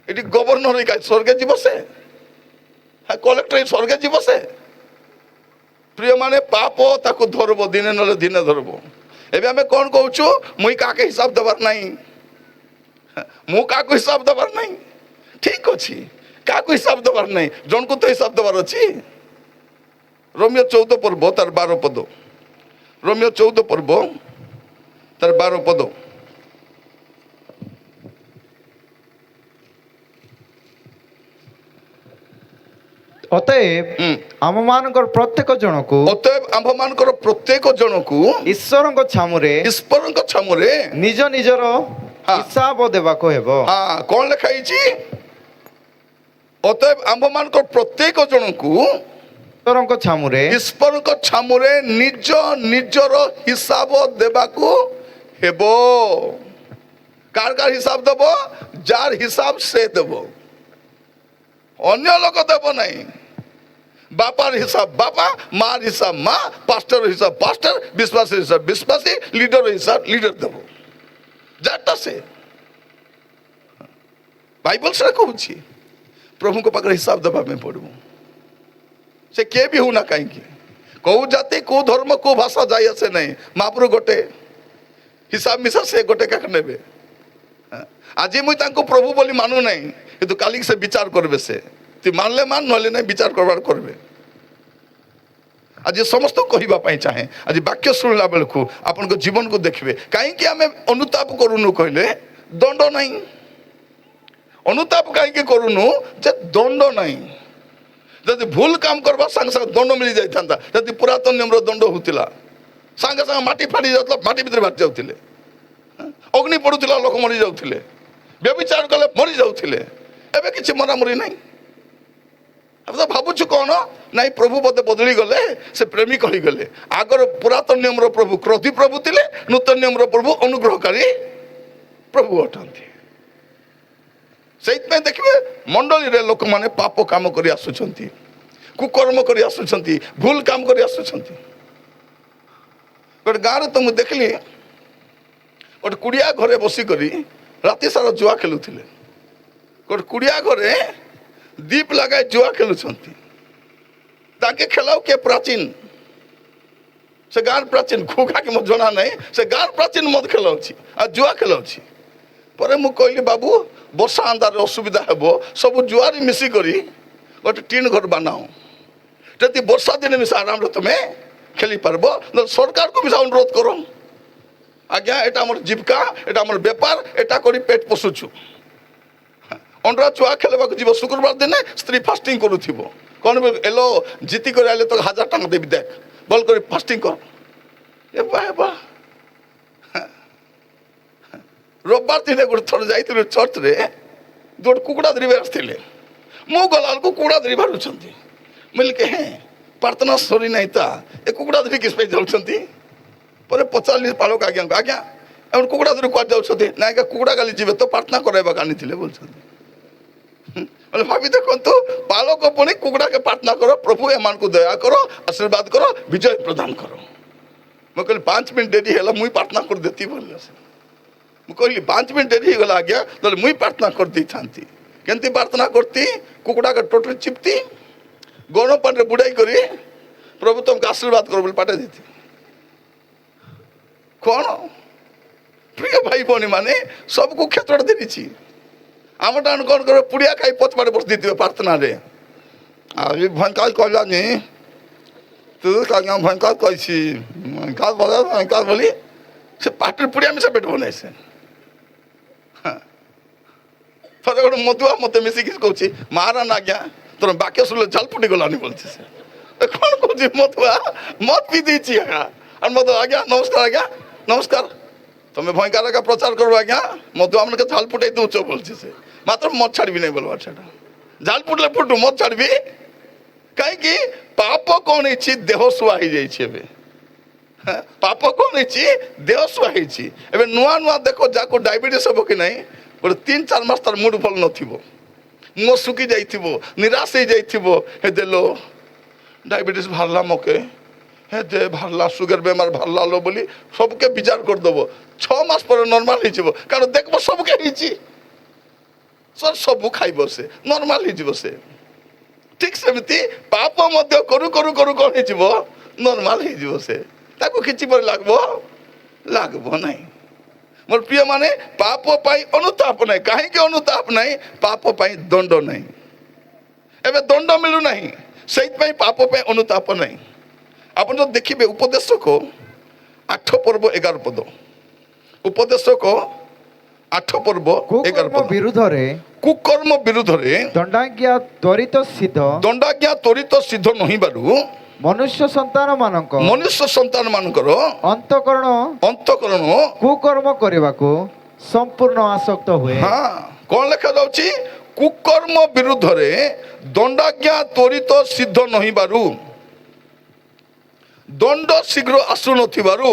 এটি গভর্নর স্বর্গে যাব সে, হ্যাঁ কলেক্টর স্বর্গে যাব সে। প্রিয় মানে পাপ তাকে ধরব, দিনে নলে দিনে ধরব। এবে আমি কোন কହୁଛୁ মুই কাকে হিসাব দেবার নাই, মু কাকে হিসাব দেবার নাই। ঠিক ଅଛି, কাকে হিসাব দেবার নাই, জনকু তো হিসাব দেবার ଅଛି। রোমিও 14 পর্ব তার 12 পদ, রোমিও 14 পর্ব তার 12 পদ। ଅତଏବ ଆମମାନଙ୍କର ପ୍ରତ୍ୟେକ ଜଣକୁ ଅତଏବ ଆମ୍ଭମାନଙ୍କର ପ୍ରତ୍ୟେକ ଜଣକୁ ଈଶ୍ୱରଙ୍କ ଛାମୁରେ ଈଶ୍ୱରଙ୍କ ଛାମୁରେ ନିଜ ନିଜର ହଁ। ହିସାବ ଦେବାକୁ ହେବ। ହଁ, କ'ଣ ଲେଖା ହେଇଛି? ଅତଏବ ଆମ୍ଭମାନଙ୍କର ପ୍ରତ୍ୟେକ ଜଣକୁ ଈଶ୍ୱରଙ୍କ ଛାମୁରେ ଈଶ୍ୱରଙ୍କ ଛାମୁରେ ନିଜ ନିଜର ହିସାବ ଦେବାକୁ ହେବ। କାହାର କାହାର ହିସାବ ଦେବ? ଯାର ହିସାବ ସେ ଦେବ, ଅନ୍ୟ ଲୋକ ଦେବ ନାହିଁ। বাপার হিসাব বাবা, মার হিসাব মা, পাস্টর হিসাব পাস্টর, বিশ্বাসের হিসাব বিশ্বাসী, লিডার হিসাব লিডার দেব, যারটা সে। বাইবেল সেটা কହୁଛି প্রভুଙ୍କ ପାଖରେ ହିସାବ ଦେବା ପାଇଁ ପଡ଼ିବ। ସେ କିଏ ବି ହଉନା କାହିଁକି, କୋଉ ଜାତି କୋଉ ଧର୍ମ କୋଉ ଭାଷା ଯାଇ ଆସେ ନାହିଁ, ମହାପ୍ରଭୁ ଗୋଟେ ହିସାବ ମିଶା ସେ ଗୋଟେ କାକ ନେବେ। ଆଜି ମୁଇଁ ତାଙ୍କୁ ପ୍ରଭୁ ବୋଲି ମାନୁ ନାହିଁ, କିନ୍ତୁ କାଲିକି ସେ ବିଚାର କରିବେ। ସେ তুই মানলে মান, নইলে নাই, বিচার করবার করবে। আজ সমস্ত কহিবা পাই চাহে, আজ বাক্য শুনিলা বেলকু আপনার জীবনকে দেখবে। কাইকি আমি অনুতাপ করুনু কহিলে দণ্ড নাই। অনুতাপ কাইকি করুনু যে দণ্ড নাই। যদি ভুল কাম করবা সাঙ্গে সাঙ্গে দণ্ড মিলি যাই থান্তা। যদি পুরাতন নিয়মর দণ্ড হউতিলা, সাঙ্গে সাঙ্গে মাটি ফাটি যাউতলা, মাটি ভিতরে বাটি যাউতিলে, অগ্নি পড়ুতিলা, লোক মরি যাউতিলে, ব্যভিচার কলে মরি যাউতিলে। এবে কিছু মরামরি নাই। अब तो भावुछु कौन नाई, प्रभु बोधे बदली गले, से प्रेमिक हो गले। आगर पुरातन नियम प्रभु क्रोधी प्रभु थिले, नूतन नियम प्रभु अनुग्रहकारी प्रभु अटंती। सेइतमे देखिबे मंडली रे लोक माने पाप काम करि आसुछंती, कुकर्म करि आसुछंती, भूल काम करि आसुछंती। गोटे गाँव तो मुझे देखली गोटे कुड़िया घरे बसी करी राति सारा जुआ खेलुथिले। गोटे कुड़िया घरे दीप लगाए जुआ खेलुछंती। ताके खेलाओ के प्राचीन, से गाँव प्राचीन घुघा के मत जना नहीं, से गाँव प्राचीन मत खेलाउछि आ जुआ खेलाउछि। परे मु कहली बाबू वर्षा अंधार असुविधा हेबो, सब जुआरी मिसी करी गोटे टीन घर बनाओ, जदि वर्षा दिन मिसा आराम तुमे खेली पारबो। सरकार को मिसा अनुरोध करो, आज्ञा एटा हमर जीविका, एटा हमर व्यापार, एटा करी पेट पोषुछु। अंडरा छुआ खेलवा जीव शुक्रवार दिन स्त्री फास्टिंग करुथिब, कौन एलो जीति कर आले तो 1000 टଙ୍କା देवी, देख बल कर फास्टिंग कर। ए बा रविवार दिन गोटे थर जाइथिलु चर्च रे, गोटे कुकुड़ा धरिबे आसथिले। मु गलाल को कुकुड़ा धरि बारुछंती, मिल के हैं प्रार्थना सरी नहीं ता ए कुकुड़ा धरि किस पे जाउछंती। परे 45 पालक आज्ञा आज्ञा एमन कुकुड़ा धरि क्वा जाउछंती ना, का कुकुड़ा गाली जीवे तो प्रार्थना कराइबा कानी थिले बोलछंती। बोले भाभी देखो तो पालक पुणी कुकुड़ा के प्रार्थना करो, प्रभु एमान को दया करो, आशीर्वाद करो, विजय प्रदान करो। मैं कहली 5 मिनट डेरी है मुई प्रार्थना कर देती बोले। मुझे कहली 5 मिनट डेरी गला आज्ञा, तो मुई प्रार्थना कर दी थांती। केंती प्रार्थना करती, कुकुड़ा का टोटरी चिपती, गौन पाटे बुड़ाई करी, प्रभु तुमको आशीर्वाद करो बोले पाटे देती। कौन प्रिय भाई भौणी माने सबको क्षेत्र देरी आम टाण कौन कर पुड़िया खाई पच पाटे बस दी प्रार्थना रे। अरे भयंकर कहलानी तू क्या भयंकर कैसी भयंकर बोली से पाटे पुड़िया मिसा पेट बन से थे गोटे मधुआ मत मिसिक कौच मारा ना आज्ञा तोर बाक्य शुणिले झाल फुटी गलानी बोलছে से कौन कौच मधुआ मत पी दी और मत आज्ञा नमस्कार आज्ञा नमस्कार तुम्हें भयंकर का प्रचार करो आज्ञा मधुआ मन के झाल फुटाई दूच बोलছে से मात्र मत छाड़बी नहीं बोलवा झाल फुटले फुटू मत छाड़बी କାହିଁକି ପାପ କ'ଣ ହେଇଛି ଦେହ ଶୁଆ ହେଇଯାଇଛି ଏବେ ପାପ କ'ଣ ହେଇଛି ଦେହ ଶୁଆ ହେଇଛି ଏବେ ନୂଆ ନୂଆ ଦେଖ ଯାହାକୁ ଡାଇବେଟିସ୍ ହେବ କି ନାହିଁ ଗୋଟେ 3-4 ମାସ ତାର ମୁଡ୍ ଭଲ ନଥିବ ମୁହଁ ଶୁଖି ଯାଇଥିବ ନିରାଶ ହେଇଯାଇଥିବ ହେ ଦେଲୋ ଡାଇବେଟିସ୍ ବାହାରିଲା ମକେ ହେ ଦେ ବାହାରିଲା ସୁଗାର ବେମାର ବାହାରିଲା लो ବୋଲି ସବୁକେ ବିଚାର କରିଦେବ 6 ମାସ ପରେ ନର୍ମାଲ ହେଇଯିବ କାରଣ ଦେଖିବ ସବୁକେ ହେଇଛି ସବୁ ଖାଇବ ସେ ନର୍ମାଲ ହେଇଯିବ ସେ ଠିକ ସେମିତି ପାପ ମଧ୍ୟ କରୁ କରୁ କରୁ କ'ଣ ହେଇଯିବ ନର୍ମାଲ ହେଇଯିବ ସେ ତାକୁ କିଛି ପରେ ଲାଗିବ ନାହିଁ ମୋର ପ୍ରିୟ ମାନେ ପାପ ପାଇଁ ଅନୁତାପ ନାହିଁ କାହିଁକି ଅନୁତାପ ନାହିଁ ପାପ ପାଇଁ ଦଣ୍ଡ ନାହିଁ ଏବେ ଦଣ୍ଡ ମିଳୁନାହିଁ ସେଇଥିପାଇଁ ପାପ ପାଇଁ ଅନୁତାପ ନାହିଁ ଆପଣ ଯଦି ଦେଖିବେ ଉପଦେଶକ 8 ପର୍ବ 11 ପଦ ଉପଦେଶକ 8 ପର୍ବ 11 ପଦ ବିରୁଦ୍ଧରେ କୁକର୍ମ ବିରୁଦ୍ଧରେ ଦଣ୍ଡାଜ୍ଞା ତ୍ୱରିତ ସିଦ୍ଧ ନହିବାରୁ ମନୁଷ୍ୟ ସନ୍ତାନ ମାନଙ୍କର ଅନ୍ତଃକରଣ କୁକର୍ମ କରିବାକୁ ସମ୍ପୂର୍ଣ୍ଣ ଆସକ୍ତ ହୁଏ କ'ଣ ଲେଖାଯାଉଛି କୁକର୍ମ ବିରୁଦ୍ଧରେ ଦଣ୍ଡାଜ୍ଞା ତ୍ୱରିତ ସିଦ୍ଧ ନହିବାରୁ ଦଣ୍ଡ ଶୀଘ୍ର ଆସୁନଥିବାରୁ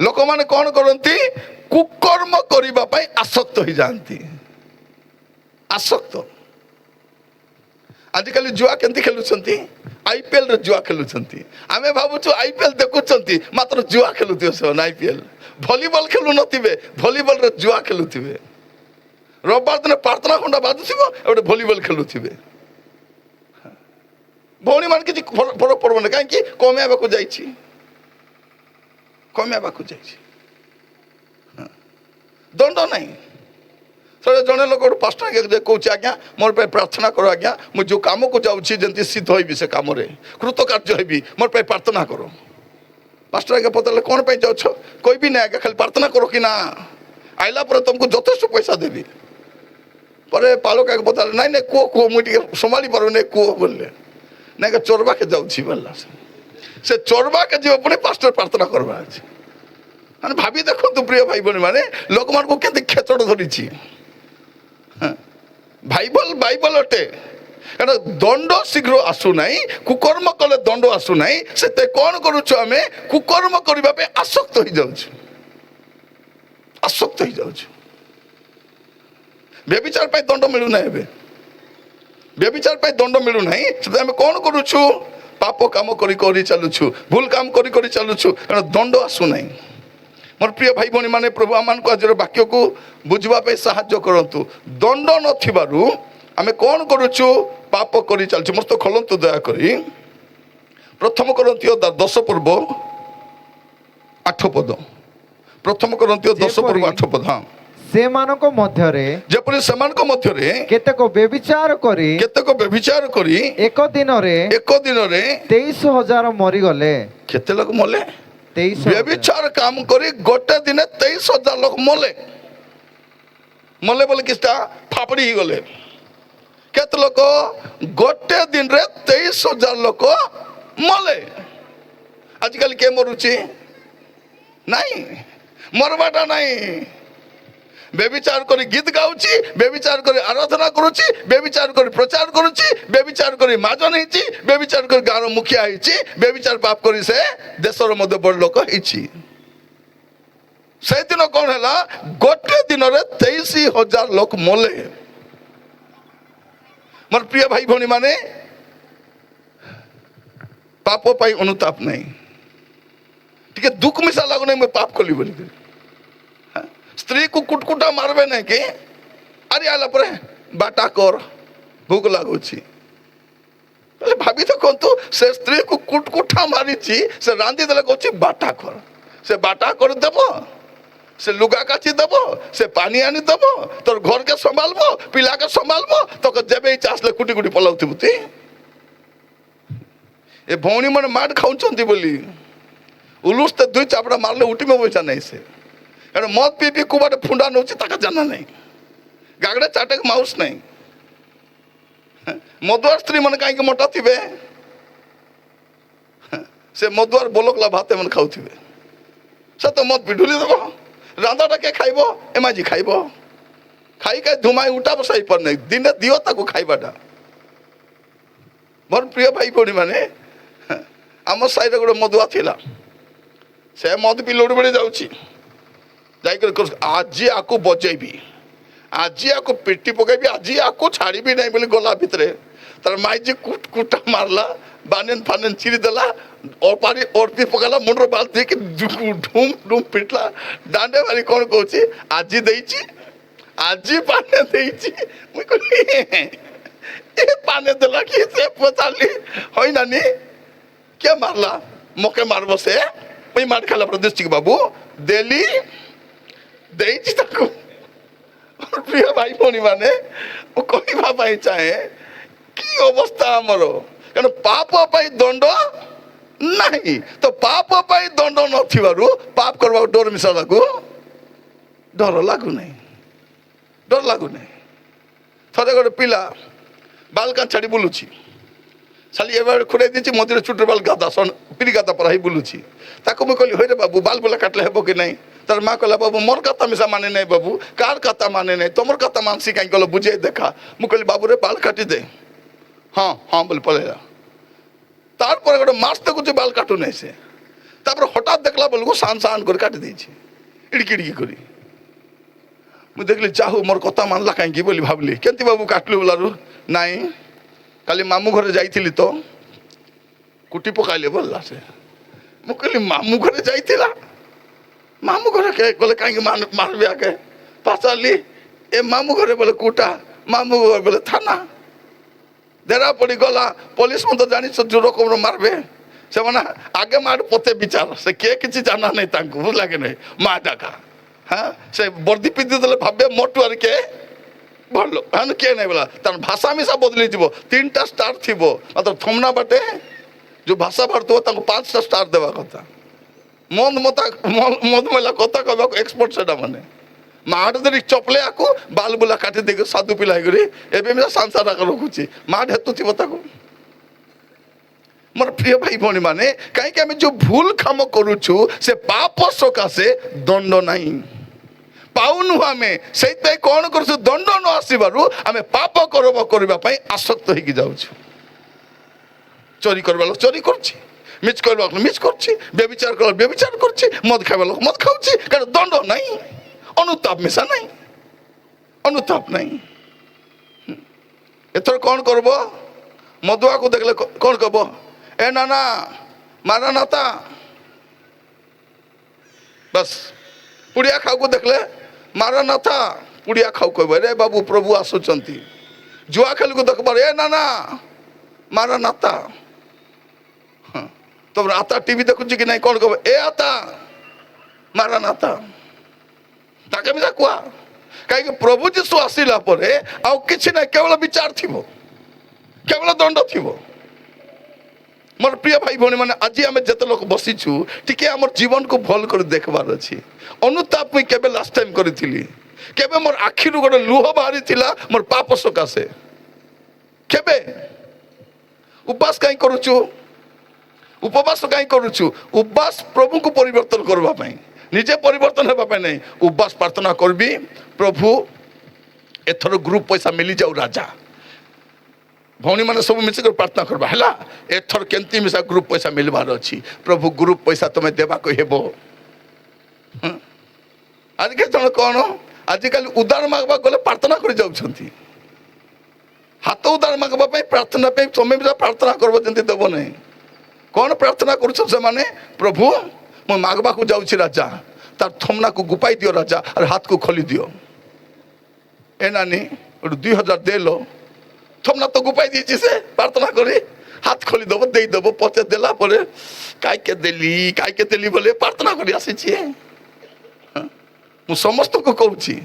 ଲୋକମାନେ କ'ଣ କରନ୍ତି କୁକର୍ମ କରିବା ପାଇଁ ଆସକ୍ତ ହେଇଯାଆନ୍ତି ଆସକ୍ତ ଆଜିକାଲି ଜୁଆ କେମିତି ଖେଳୁଛନ୍ତି ଆଇପିଏଲରେ ଜୁଆ ଖେଳୁଛନ୍ତି ଆମେ ଭାବୁଛୁ ଆଇପିଏଲ ଦେଖୁଛନ୍ତି ମାତ୍ର ଜୁଆ ଖେଳୁଥିବେ ସେମାନେ ଆଇପିଏଲ ଭଲିବଲ ଖେଳୁନଥିବେ ଭଲିବଲରେ ଜୁଆ ଖେଳୁଥିବେ ରବିବାର ଦିନ ପ୍ରାର୍ଥନା ଖଣ୍ଡା ବାଜୁଥିବ ଗୋଟେ ଭଲିବଲ ଖେଳୁଥିବେ ଭଉଣୀମାନେ କିଛି ଫରକ ପଡ଼ିବନି କାହିଁକି କମେଇବାକୁ ଯାଇଛି ଦଣ୍ଡ ନାହିଁ ସେଟା ଜଣେ ଲୋକ ଗୋଟେ ପାଷ୍ଟର କହୁଛି ଆଜ୍ଞା ମୋର ପାଇଁ ପ୍ରାର୍ଥନା କର ଆଜ୍ଞା ମୁଁ ଯେଉଁ କାମକୁ ଯାଉଛି ଯେମିତି ସିଦ୍ଧ ହେବି ସେ କାମରେ କୃତକାର୍ଯ୍ୟ ହେବି ମୋର ପାଇଁ ପ୍ରାର୍ଥନା କର ପାଷ୍ଟର ଆଜ୍ଞା ପଚାରିଲେ କ'ଣ ପାଇଁ ଯାଉଛ କହିବି ନା ଆଜ୍ଞା ଖାଲି ପ୍ରାର୍ଥନା କର କି ନା ଆଇଲା ପରେ ତୁମକୁ ଯଥେଷ୍ଟ ପଇସା ଦେବି ପରେ ପାଳକ ଆଜ୍ଞା ପଚାରିଲେ ନାଇଁ ନାଇଁ କୁହ ମୁଁ ଟିକେ ସମ୍ଭାଳି ପାରୁନି କୁହ ବୋଲିଲେ ନାଇଁ ଆଜ୍ଞା ଚୋରବାକେ ଯାଉଛି ବୋଲିଲା ସେ ଚୋରବାକେ ଯିବ ପୁଣି ପାଷ୍ଟର ପ୍ରାର୍ଥନା କରିବା ଅଛି ମାନେ ଭାବି ଦେଖନ୍ତୁ ପ୍ରିୟ ଭାଇ ଭଉଣୀ ମାନେ ଲୋକମାନଙ୍କୁ କେମିତି ଖେଚଡ଼ ଧରିଛି ବାଇବଲ ଅଟେ କାରଣ ଦଣ୍ଡ ଶୀଘ୍ର ଆସୁନାହିଁ କୁକର୍ମ କଲେ ଦଣ୍ଡ ଆସୁନାହିଁ ସେତେ କ'ଣ କରୁଛୁ ଆମେ କୁକର୍ମ କରିବା ପାଇଁ ଆସକ୍ତ ହେଇଯାଉଛୁ ବ୍ୟଭିଚାର ପାଇଁ ଦଣ୍ଡ ମିଳୁନାହିଁ ଏବେ ବ୍ୟଭିଚାର ପାଇଁ ଦଣ୍ଡ ମିଳୁନାହିଁ ସେଥିପାଇଁ ଆମେ କ'ଣ କରୁଛୁ ପାପ କାମ କରି ଚାଲୁଛୁ ଭୁଲ କାମ କରି ଚାଲୁଛୁ କାରଣ ଦଣ୍ଡ ଆସୁନାହିଁ ମୋର ପ୍ରିୟ ଭାଇ ଭଉଣୀ ମାନେ ପ୍ରଭୁ ଆମମାନଙ୍କୁ ଆଜିର ବାକ୍ୟକୁ ବୁଝିବା ପାଇଁ ସାହାଯ୍ୟ କରନ୍ତୁ ଦଣ୍ଡ ନଥିବାରୁ ଆମେ କ'ଣ କରୁଛୁ ପାପ କରି ଚାଲିଛୁ ମସ୍ତ ଖୋଲନ୍ତୁ ଦୟାକରି ପ୍ରଥମ କରନ୍ତୀୟ 10 ପର୍ବ 8 ପଦ ପ୍ରଥମ କରନ୍ତୀୟ 10 ପର୍ବ 8 ପଦ ସେମାନଙ୍କ ମଧ୍ୟରେ ଯେପରି ସେମାନଙ୍କ ମଧ୍ୟରେ କେତେକ ବ୍ୟଭିଚାର କରି ଏକ ଦିନରେ 23,000 ମରିଗଲେ କେତେ ଲୋକ ମଲେ ବ୍ୟଭିଚାର କାମ କରି ଗୋଟେ ଦିନେ 23,000 ଲୋକ ମଲେ ବୋଲି କିଛିଟା ଫାପଡ଼ି ହେଇଗଲେ କେତେ ଲୋକ ଗୋଟେ ଦିନରେ 23,000 ଲୋକ ମଲେ ଆଜିକାଲି କିଏ ମରୁଛି ନାଇଁ ମରବାଟା ନାଇଁ ବ୍ୟଭିଚାର କରି ଗୀତ ଗାଉଛି ବ୍ୟଭିଚାର କରି ଆରାଧନା କରୁଛି ବ୍ୟଭିଚାର କରି ପ୍ରଚାର କରୁଛି ବ୍ୟଭିଚାର କରି ମାଜନ ହେଇଛି ବ୍ୟଭିଚାର କରି ଗାଁର ମୁଖିଆ ହେଇଛି ବ୍ୟଭିଚାର ପାପ କରି ସେ ଦେଶର ମଧ୍ୟ ବଡ଼ ଲୋକ ହେଇଛି ସେଇଦିନ କ'ଣ ହେଲା ଗୋଟେ ଦିନରେ 23,000 ଲୋକ ମଲେ ମୋର ପ୍ରିୟ ଭାଇ ଭଉଣୀ ମାନେ ପାପ ପାଇଁ ଅନୁତାପ ନାହିଁ ଟିକେ ଦୁଃଖ ମିଶା ଲାଗୁନାହିଁ ମୁଁ ପାପ କଲି ବୋଲି ସ୍ତ୍ରୀ କୁ କୁଟକୁଟା ମାରବେ ନାଇଁ କି ଆରେ ଆଇଲା ପରେ ବାଟା କର ଭୋକ ଲାଗୁଛି ଭାବି ଦେଖନ୍ତୁ ସେ ସ୍ତ୍ରୀ କୁ କୁଟକୁଟା ମାରିଛି ସେ ରାନ୍ଧି ଦେଲେ କହୁଛି ବାଟା କର ସେ ବାଟା କରିଦେବ ସେ ଲୁଗା କାଚି ଦେବ ସେ ପାନି ଆଣି ଦେବ তোর ঘরকে সম্ভালবো পিলাকে সম্ভালবো তোকে যেবে ইচ্ছা আসলে কুটি কুটি পলাউথিবু তুই এ ভৌণী মানে মাঠ খাউଛନ୍ତି ବୋଲି উলুসতে 2 চাপড়া মারলে উঠিবে পয়সা নাই সে কারণ মদ পিপি কুবাটে ফুন্ডা নଉଛି তাকে জানা নাই গাগড়ে চাটে মাউস নাই মদুয়ার স্ত্রী মানে কাইকে মোটা থিবে সে মদুয়ার বলকলা ভাতে মানে খাউথিবে সে তো মদ পিঢুলি দেব রান্ধাটা কে খাইব এমাজি খাইব খাই খাই ধুমাই উঠা বসাই পার নাই দিনে দিও তাকে খাইবাটা ମୋର ପ୍ରିୟ ଭାଇ ଭଉଣୀ ମାନେ, ଆମ ସାହିରେ ଗୋଟେ ମଦୁଆ ଥିଲା। ସେ ମଦ ପିଇ ଲୋଡ଼ି ବେড়ে ଯାଉଛି, ଯାଇକରି ଆଜି ଆକୁ ବଜେଇବି, ଆଜି ଆକୁ ପିଟି ପକେଇବି, ଆଜି ଆକୁ ଛାଡ଼ିବି ନାହିଁ ବୋଲି ଗଲା ଭିତରେ ତାର ମାଇଜି କୁଟା ମାରଲା, ବାନିଆନ ଫାନିଆନ ଚିରି ଦେଲା, ଅପାରି ଅର୍ପି ପକାଇଲା, ମୁଣ୍ଡର ବାଲ ଦେଇକି ଢୁମ୍ ଢୁମ୍ ପିଟିଲା। ଦାଣ୍ଡେ ମାରି କ'ଣ କହୁଛି, ଆଜି ଦେଇଛି, ଆଜି ପାନେ ଦେଇଛି। ମୁଁ କହିଲି ଏ ପାନେ ଦେଲା କି? ସେ ପଚାରିଲି হয় নানি কে মারলা? মোকে মারব সে? ওই মার খেলা পরে দৃষ্টিক বাবু দেলি ଦେଇଛି ତାକୁ। ପ୍ରିୟ ଭାଇ ଭଉଣୀ ମାନେ, ମୁଁ କହିବା ପାଇଁ ଚାହେଁ କି ଅବସ୍ଥା ଆମର, କାରଣ ପାପ ପାଇଁ ଦଣ୍ଡ ନାହିଁ। ତ ପାପ ପାଇଁ ଦଣ୍ଡ ନଥିବାରୁ ପାପ କରିବାକୁ ଡର ମିଶାଇବାକୁ ଡର ଲାଗୁନାହିଁ, ଡର ଲାଗୁନାହିଁ। ଥରେ ଗୋଟେ ପିଲା ବାଲକାନ ଛାଡ଼ି ବୁଲୁଛି, ଖାଲି ଏବେ ଖୁଡ଼ାଇ ଦେଇଛି, ମଝିରେ ଚୁଟିରେ ବାଲ ଗାଦା ପିରି ଗାଦା ପରା ହେଇ ବୁଲୁଛି। ତାକୁ ମୁଁ କହିଲି ହଇରେ ବାବୁ ବାଲ ବୁଲା କାଟିଲେ ହେବ କି ନାହିଁ? ତାର ମା କହିଲା ବାବୁ ମୋର କଥା ମିଶା ମାନେ ନାହିଁ ବାବୁ, କାହାର କଥା ମାନେ ନାହିଁ, ତମର କଥା ମାନସି କାହିଁ କହିଲ ବୁଝେଇ ଦେଖା। ମୁଁ କହିଲି ବାବୁରେ ବାଲ କାଟିଦେ। ହଁ ହଁ ବୋଲି ପଳେଇଲା। ତାরপরে ଗୋଟେ ମାସ ଦେଖୁଛି ବାଲ କାଟୁ ନାହିଁ ସେ। ତାପରେ ହଠାତ୍ ଦେଖିଲା ବେଳକୁ ସାନ ସାନ କରି କାଟି ଦେଇଛି, ଇଡ଼ିକି ଇଡ଼ିକି କରି। ମୁଁ ଦେଖିଲି ଚାହୁ ମୋର କଥା ମାନିଲା କାହିଁକି ବୋଲି ଭାବିଲି। କେମିତି ବାବୁ କାଟିଲୁ ବୋଲାରୁ, ନାଇଁ କାଲି ମାମୁଁ ଘରେ ଯାଇଥିଲି ତ କୁଟି ପକାଇଲେ ବୋଲିଲା ସେ। ମୁଁ କହିଲି ମାମୁଁ ଘରେ ଯାଇଥିଲା? ମାମୁଁ ଘରେ ଗଲେ କାହିଁକି ମାରବି ଆଗେ? ପଚାରିଲି ଏ ମାମୁଁ ଘରେ ବୋଲେ କୁଟା, ମାମୁଁ ଘରେ ବୋଲେ ଥାନା। ଧରା ପଡ଼ିଗଲା, ପୋଲିସ ମଧ୍ୟ ଜାଣିଛ ଯୋଉ ରକମର ମାରବେ ସେମାନେ ଆଗେ ମାର ପତେ ବିଚାର। ସେ କିଏ କିଛି ଜାନା ନାହିଁ ତାଙ୍କୁ, ବୁଝିଲା କି ନାହିଁ? ମା ଡାକା হ্যাঁ, ସେ ବର୍ଦ୍ଦି ପିନ୍ଧି ଦେଲେ ଭାବେ ମୋଟୁ ଆର କେ ଭଲ হ্যাঁ କିଏ ନାହିଁ ବୋଲା। ତାର ଭାଷା ମିଶା ବଦଳିଯିବ। 3ଟା ଷ୍ଟାର ଥିବ, ମାତ୍ର ଥମନା ବାଟେ ଯୋଉ ଭାଷା ବାହାରୁଥିବ ତାଙ୍କୁ 5ଟା ଷ୍ଟାର ଦେବା କଥା। ମଦ ମହିଳା କଥା କହିବାକୁ ଏକ୍ସପର୍ଟ ସେଟା ମାନେ। ମାଠ ଧରି ଚପଲେ ଆକୁ ବାଲ ବୁଲା କାଟି ଦେଇକି ସାଧୁ ପିଲା ହେଇକରି ଏବେ ବି ସାଂସା ଡାକ ରଖୁଛି। ମାଠ ହେତୁଥିବ ତାକୁ। ମୋର ପ୍ରିୟ ଭାଇ ଭଉଣୀ ମାନେ, କାହିଁକି ଆମେ ଯୋଉ ଭୁଲ କାମ କରୁଛୁ ସେ ପାପ ସକାଶେ ଦଣ୍ଡ ନାହିଁ, ପାଉନୁ ଆମେ। ସେଇଥିପାଇଁ କ'ଣ କରୁଛୁ, ଦଣ୍ଡ ନ ଆସିବାରୁ ଆମେ ପାପ କରିବା ପାଇଁ ଆସକ୍ତ ହେଇକି ଯାଉଛୁ। ଚୋରି କରିବା ଲୋକ ଚୋରି କରୁଛି, ମିଛ କରିବା ଲୋକ ମିଛ କରୁଛି, ବ୍ୟଭିଚାର କରିବା ବ୍ୟଭିଚାର କରୁଛି, ମଦ ଖାଇବା ଲୋକ ମଦ ଖାଉଛି। କାରଣ ଦଣ୍ଡ ନାହିଁ, ଅନୁତାପ ମିଶା ନାହିଁ, ଅନୁତାପ ନାହିଁ। ଏଥର କ'ଣ କରବ? ମଦୁଆକୁ ଦେଖିଲେ କ'ଣ କହିବ? ଏ ନା ନା ମାରା ନାତା। ବାସ୍ ପୁଡ଼ିଆ ଖାଉକୁ ଦେଖିଲେ ମାରା ନାଥା, ପୁଡ଼ିଆ ଖାଉ କହିବ ରେ ବାବୁ ପ୍ରଭୁ ଆସୁଛନ୍ତି। ଜୁଆ ଖେଳକୁ ଦେଖିବ ଏ ନା ନା ମାରା ନାତା। ତମର ଆତା ଟିଭି ଦେଖୁଛି କି ନାହିଁ? କ'ଣ କହିବ? ଏ ଆତା ମାରା ନାତା। ତାକେ ବି କୁହା, କାହିଁକି ପ୍ରଭୁ ଯୀଶୁ ଆସିଲା ପରେ ଆଉ କିଛି ନାହିଁ, କେବଳ ବିଚାର ଥିବ, କେବଳ ଦଣ୍ଡ ଥିବ। ମୋର ପ୍ରିୟ ଭାଇ ଭଉଣୀ ମାନେ, ଆଜି ଆମେ ଯେତେ ଲୋକ ବସିଛୁ ଟିକେ ଆମର ଜୀବନକୁ ଭଲ କରି ଦେଖିବାର ଅଛି। ଅନୁତାପ ମୁଇଁ କେବେ ଲାଷ୍ଟ ଟାଇମ୍ କରିଥିଲି? କେବେ ମୋର ଆଖିରୁ ଗୋଟେ ଲୁହ ବାହାରିଥିଲା ମୋର ପାପ ସକାଶେ? କେବେ? ଉପବାସ କାହିଁ କରୁଛୁ? ଉପବାସ କାହିଁ କରୁଛୁ? ଉପବାସ ପ୍ରଭୁଙ୍କୁ ପରିବର୍ତ୍ତନ କରିବା ପାଇଁ, ନିଜେ ପରିବର୍ତ୍ତନ ହେବା ପାଇଁ ନାହିଁ। ଉପବାସ ପ୍ରାର୍ଥନା କରିବି, ପ୍ରଭୁ ଏଥର ଗ୍ରୁପ ପଇସା ମିଳିଯାଉ ରାଜା। ଭଉଣୀ ମାନେ ସବୁ ମିଶିକରି ପ୍ରାର୍ଥନା କରିବା ହେଲା, ଏଥର କେମିତି ମିଶା ଗ୍ରୁପ ପଇସା ମିଳିବାର ଅଛି। ପ୍ରଭୁ ଗ୍ରୁପ ପଇସା ତମେ ଦେବାକୁ ହେବ। ଆଜି କେତେ ଜଣ କ'ଣ ଆଜିକାଲି ଉଦାର ମାଗବାକୁ ଗଲେ ପ୍ରାର୍ଥନା କରି ଯାଉଛନ୍ତି। ହାତ ଉଦାର ମାଗବା ପାଇଁ ପ୍ରାର୍ଥନା ପାଇଁ ତମେ ବି ପ୍ରାର୍ଥନା କରିବ, ଯେମିତି ଦେବ ନାହିଁ। କ'ଣ ପ୍ରାର୍ଥନା କରୁଛ ସେମାନେ? ପ୍ରଭୁ ମୁଁ ମାଗବାକୁ ଯାଉଛି ରାଜା, ତାର ଥମନାକୁ ଗୁପାଇ ଦିଅ ରାଜା, আর ହାତକୁ ଖୋଲି ଦିଅ। ଏ ନାନୀ ଗୋଟେ 2000 ଦେଲ, ଥମନା ତ ଗୁପାଇ ଦେଇଛି ସେ। ପ୍ରାର୍ଥନା କରି ହାତ ଖୋଲି ଦେବ, ଦେଇଦେବ। ପଚେ ଦେଲା ପରେ କାହିଁକେ ଦେଲି ବୋଲେ ପ୍ରାର୍ଥନା କରି ଆସିଛି। ମୁଁ ସମସ୍ତଙ୍କୁ କହୁଛି,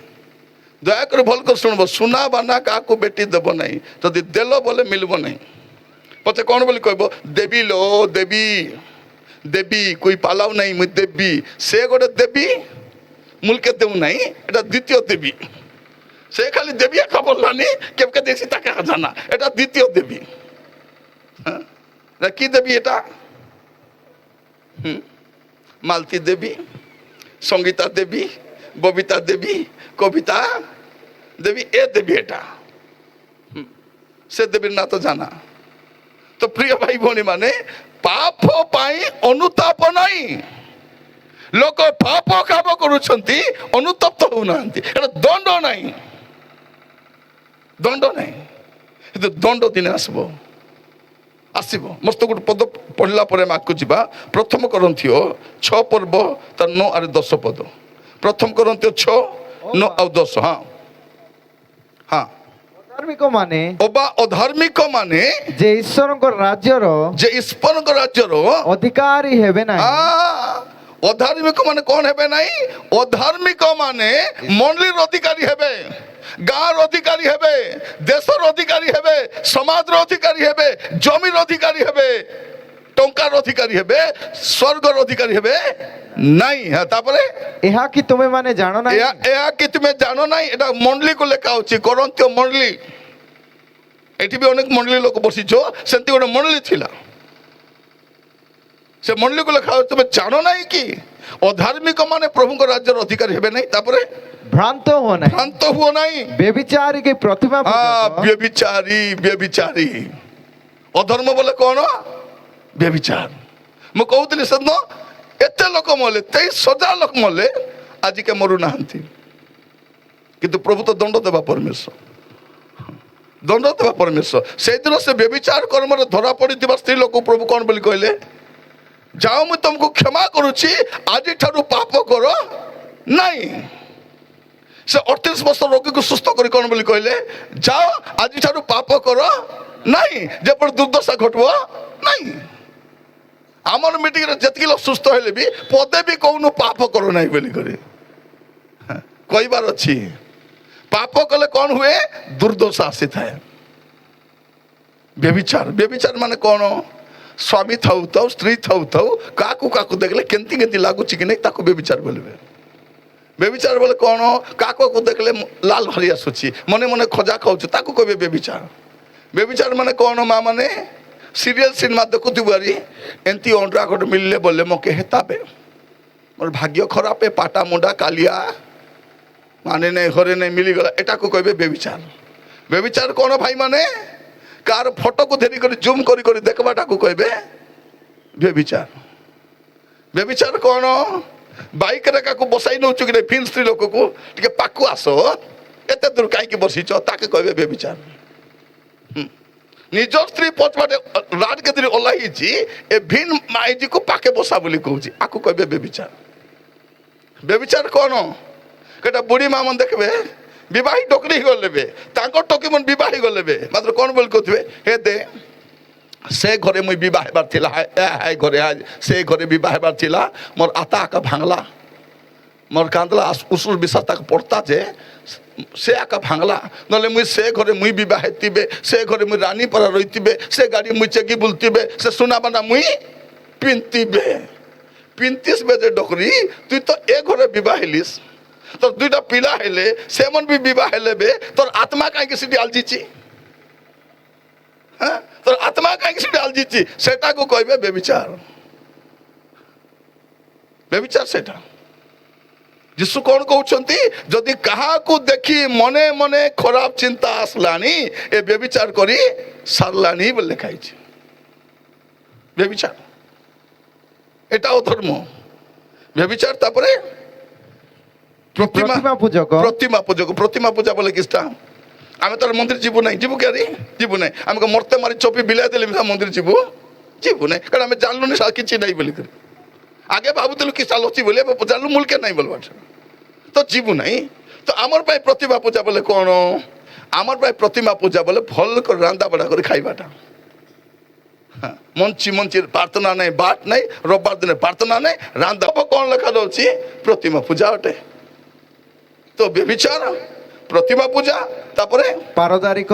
ଦୟାକରି ଭଲ କରି ଶୁଣିବ, ସୁନା ବାନା କାହାକୁ ବେଟି ଦେବ ନାହିଁ। ଯଦି ଦେଲ ବୋଲେ ମିଳିବ ନାହିଁ। ପଛେ କ'ଣ ବୋଲି କହିବ? ଦେବି ଲୋ ଦେବି, ଦେବି କୋଇ ପାଲାଉ ନାହିଁ, ମୁଇଁ ଦେବି। ସେ ଗୋଟେ ଦେବି ମୁଲକେ ଦେଉ ନାହିଁ, এটা দ্বিতীয় দেবী। সে খালি দেবী একা বললানি, কেমকে দেখছি তাকে জানা, এটা দ্বিতীয় দেবী। কি দেবী এটা? মালতী দেবী, সঙ্গীতা দেবী, ববিতা দেবী, কবিতা দেবী, এ দেবী এটা। সে দেবীর না তো জানা। ତ ପ୍ରିୟ ଭାଇ ଭଉଣୀ ମାନେ, ପାପ ପାଇଁ ଅନୁତାପ ନାହିଁ। ଲୋକ ପାପ କାମ କରୁଛନ୍ତି, ଅନୁତପ୍ତ ହଉନାହାନ୍ତି। ଏଟା ଦଣ୍ଡ ନାହିଁ, ଦଣ୍ଡ ନାହିଁ। କିନ୍ତୁ ଦଣ୍ଡ ଦିନେ ଆସିବ, ଆସିବ। ମସ୍ତ ଗୋଟେ ପଦ ପଢିଲା ପରେ ମାକୁ ଯିବା। ପ୍ରଥମ କରନ୍ଥିୟ 6 ପର୍ବ ତାର 9 ଆଉ 10 ପଦ। ପ୍ରଥମ କରନ୍ଥିୟ 6, 9 ଆଉ 10। ହଁ ହଁ। ଅଧାର୍ମିକ ମାନେ ଅଧାର୍ମିକ ମାନେ ଯେ ଈଶ୍ୱରଙ୍କ ରାଜ୍ୟର ଯେ ଈଶ୍ୱରଙ୍କ ରାଜ୍ୟର ଅଧିକାରୀ ହେବେ ନାହିଁ। ଅଧାର୍ମିକ ମାନେ କଣ ହେବେ ନାହିଁ? ଅଧାର୍ମିକ ମାନେ ମଣ୍ଡଳୀର ଅଧିକାରୀ ହେବେ, ଗାଁର ଅଧିକାରୀ ହେବେ, ଦେଶର ଅଧିକାରୀ ହେବେ, ସମାଜର ଅଧିକାରୀ ହେବେ, ଜମିର ଅଧିକାରୀ ହେବେ, ଟଙ୍କାର ଅଧିକାରୀ ହେବେ, ସ୍ୱର୍ଗର ଅଧିକାରୀ ହେବେ ନାଇଁ। ତାପରେ ଏହା କି ତୁମେ ମାନେ ଜାଣ ନାହିଁ? ଏହା କି ତୁମେ ଜାଣ ନାହିଁ? ଏଟା ମଣ୍ଡଳୀକୁ ଲେଖା ହଉଛି, କରନ୍ତୀୟ ମଣ୍ଡଳୀ। ଏଠି ବି ଅନେକ ମଣ୍ଡଳୀ ଲୋକ ବସିଛ, ସେମିତି ଗୋଟେ ମଣ୍ଡଳୀ ଥିଲା। ସେ ମଣ୍ଡଳୀକୁ ଲେଖା ହଉଛି, ତୁମେ ଜାଣ ନାହିଁ କି ଅଧାର୍ମିକ ମାନେ ପ୍ରଭୁଙ୍କ ରାଜ୍ୟର ଅଧିକାରୀ ହେବେ ନାହିଁ? ତାପରେ ଭ୍ରାନ୍ତ ହୁଅ ନାହିଁ, ଭ୍ରାନ୍ତ ହୁଅ ନାହିଁ। ବ୍ୟଭିଚାରୀ କି ପ୍ରତିମା ପୂଜକ, ବ୍ୟଭିଚାରୀ। ଅଧର୍ମ ବୋଲେ କଣ? ବ୍ୟଭିଚାର। ମୁଁ କହୁଥିଲି ସେଦିନ, ଏତେ ଲୋକ ମଲେ, 23,000 ଲୋକ ମଲେ, ଆଜି କେ ମରୁନାହାନ୍ତି। କିନ୍ତୁ ପ୍ରଭୁ ତ ଦଣ୍ଡ ଦେବା ପରମେଶ୍ୱର, ଦଣ୍ଡ ଦେବା ପରମେଶ୍ୱର। ସେଇଦିନ ସେ ବ୍ୟଭିଚାର କର୍ମରେ ଧରା ପଡିଥିବା ସ୍ତ୍ରୀ ଲୋକ ପ୍ରଭୁ କଣ ବୋଲି କହିଲେ? ଯାଅ, ମୁଁ ତମକୁ କ୍ଷମା କରୁଛି, ଆଜିଠାରୁ ପାପ କର ନାହିଁ। ସେ 38 ବର୍ଷ ରୋଗୀକୁ ସୁସ୍ଥ କରି କଣ ବୋଲି କହିଲେ? ଯାଅ, ଆଜିଠାରୁ ପାପ କର ନାହିଁ, ଯେପରି ଦୁର୍ଦଶା ଘଟିବ ନାହିଁ। ଆମର ମିଟିଂରେ ଯେତିକି ଲୋକ ସୁସ୍ଥ ହେଲେ ବି ପଦେ ବି କହୁନୁ ପାପ କର ନାହିଁ ବୋଲି କରି କହିବାର ଅଛି। ପାପ କଲେ କଣ ହୁଏ? ଦୁର୍ଦଶା ଆସିଥାଏ। ବ୍ୟଭିଚାର, ବ୍ୟଭିଚାର ମାନେ କଣ? ସ୍ୱାମୀ ଥାଉ ଥାଉ, ସ୍ତ୍ରୀ ଥାଉ ଥାଉ, କାହାକୁ କାହାକୁ ଦେଖିଲେ କେମିତି କେମିତି ଲାଗୁଛି କି ନାହିଁ, ତାକୁ ବ୍ୟଭିଚାର ବୋଲିବେ। ବ୍ୟଭିଚାର ବୋଲେ କଣ? କାହାକୁ ଦେଖିଲେ ଲାଲ ବାହାରି ଆସୁଛି, ମନେ ମନେ ଖଜା ଖାଉଛୁ, ତାକୁ କହିବେ ବ୍ୟଭିଚାର। ବ୍ୟଭିଚାର ମାନେ କଣ? ମା ମାନେ ସିରିଏଲ ସିନେମା ଦେଖୁଥିବୁ, ଆରି ଏମିତି ଅଣ୍ଡା ଗୋଟେ ମିଳିଲେ ବୋଲେ ମକେ ହେତାବେ, ମୋର ଭାଗ୍ୟ ଖରାପ, ପାଟା ମୁଣ୍ଡା କାଲିଆ ମାନେ ନାଇଁ, ଘରେ ନାଇଁ, ମିଳିଗଲା, ଏଟାକୁ କହିବେ ବ୍ୟଭିଚାର। ବ୍ୟଭିଚାର କଣ ଭାଇ ମାନେ? କାହାର ଫଟୋକୁ ଧରି କରି ଜୁମ୍ କରି କରି ଦେଖବାଟାକୁ କହିବେ ବ୍ୟଭିଚାର। ବ୍ୟଭିଚାର କଣ? ବାଇକରେ କାହାକୁ ବସାଇ ନଉଛୁ କି ନାହିଁ, ଫିନ୍ ସ୍ତ୍ରୀ ଲୋକକୁ, ଟିକେ ପାଖକୁ ଆସ, ଏତେ ଦୂର କାହିଁକି ବସିଛ, ତାকে କହିବେ ବ୍ୟଭିଚାର। ନିଜ ସ୍ତ୍ରୀ ପଛପଟେ ରାଡ କେଦିରି ଓହ୍ଲାଇଛି, ଏ ଭିନ୍ ମାଇଜିକୁ ପାଖେ ବସା ବୋଲି କହୁଛି, ଆକୁ କହିବେ ବ୍ୟଭିଚାର। ବ୍ୟଭିଚାର କଣ? କେଟା ବୁଢୀ ମା ମାନେ ଦେଖିବେ, ବିବାହୀ ଟୋକରି ଗଲେବେ, ତାଙ୍କ ଟୋକି ମାନେ ବିବାହୀ ଗଲେବେ, ମାତ୍ର କଣ ବୋଲି କହୁଥିବେ, ହେ ଦେ ସେ ଘରେ ମୁଇଁ ବିବାହ ହେବାର ଥିଲା, ଘରେ ସେ ଘରେ ବିବାହ ହେବାର ଥିଲା, ମୋର ଆତା ଆକା ଭାଙ୍ଗଲା, ମୋର କାନ୍ଦଲା ଉସୁର ବିଶ୍ୱାସ ତାକୁ ପଡ଼ତା ଯେ ସେ ଆକା ଭାଙ୍ଗଲା, ନହେଲେ ମୁଇଁ ସେ ଘରେ ମୁଇଁ ବିବାହ ହେତିବେ, ସେ ଘରେ ମୁଇଁ ରାନୀ ପରା ରହିଥିବେ, ସେ ଗାଡ଼ି ମୁଇଁ ଚେକି ବୁଲଥିବେ, ସେ ସୁନାବାନା ମୁଇଁ ପିନ୍ଧିବେ। 35 ବେଜେ ଡକରି, তুই তো এ ঘরে বিবাহ হেলিস, তোর 2টা পিলা হেলে, সেমন বি বিবাহ হেলে বে, তোর আত্মা কাইকি সেটি আলজিছি, হ্যাঁ, তোর আত্মা কাইকি সেটি আলজিছি, সেটাকে কইবে ব্যভিচার। ব্যভিচার সেটা। যিশু কোন কହୁଛନ୍ତି, যদি কাহাকু দেখি মনে মনে খরাপ চিন্তা আসলানি, এ ব্যভিচার করি সারলানি বলে লেখাইছে। ব্যভিচার এটাও ধর্ম। ব্যভিচার। তারপরে ପ୍ରତିମା ପୂଜକ, ପ୍ରତିମା ପୂଜକ। ପ୍ରତିମା ପୂଜା বলে কিসটা? আমি তোর মন্দির ଯିବୁ ନାହିଁ, ଯିବୁ কে? ଯିବୁ ନାହିଁ। ଆମେ ମର୍ତେ ମାରି ଚପି ବିলাই ଦେଲେ ମନ୍ଦିର ଯିବୁ ନାହିଁ, କାରଣ ଆମେ ଜାଣିଲୁନି କିଛି ନାହିଁ ବୋଲି କରି। ଆଗେ ଭାବୁଥିଲୁ କି ଚାଲ ଅଛି ବୋଲି, ଏବେ ଜାଣିଲୁ ମୁଲକେ ନାହିଁ ବୋଲବା, ତ ଯିବୁ ନାହିଁ। ତ ଆମର ପାଇଁ ପ୍ରତିମା ପୂଜା ବୋଲେ କଣ? ଆମର ପାଇଁ ପ୍ରତିମା ପୂଜା ବୋଲେ ଭଲ କରି ରାନ୍ଧା ବଢ଼ା କରି ଖାଇବାଟା। ମଞ୍ଚି ମଞ୍ଚି ପ୍ରାର୍ଥନା ନାହିଁ, ବାଟ ନାହିଁ, ରବିବାର ଦିନ ପ୍ରାର୍ଥନା ନାହିଁ, ରାନ୍ଧା କଣ ଲେଖା ଯାଉଛି? ପ୍ରତିମା ପୂଜା ଅଟେ। ତ ବ୍ୟଭିଚାର, ପ୍ରତିମା ପୂଜା, ତାପରେ ପାରଦାରିକ,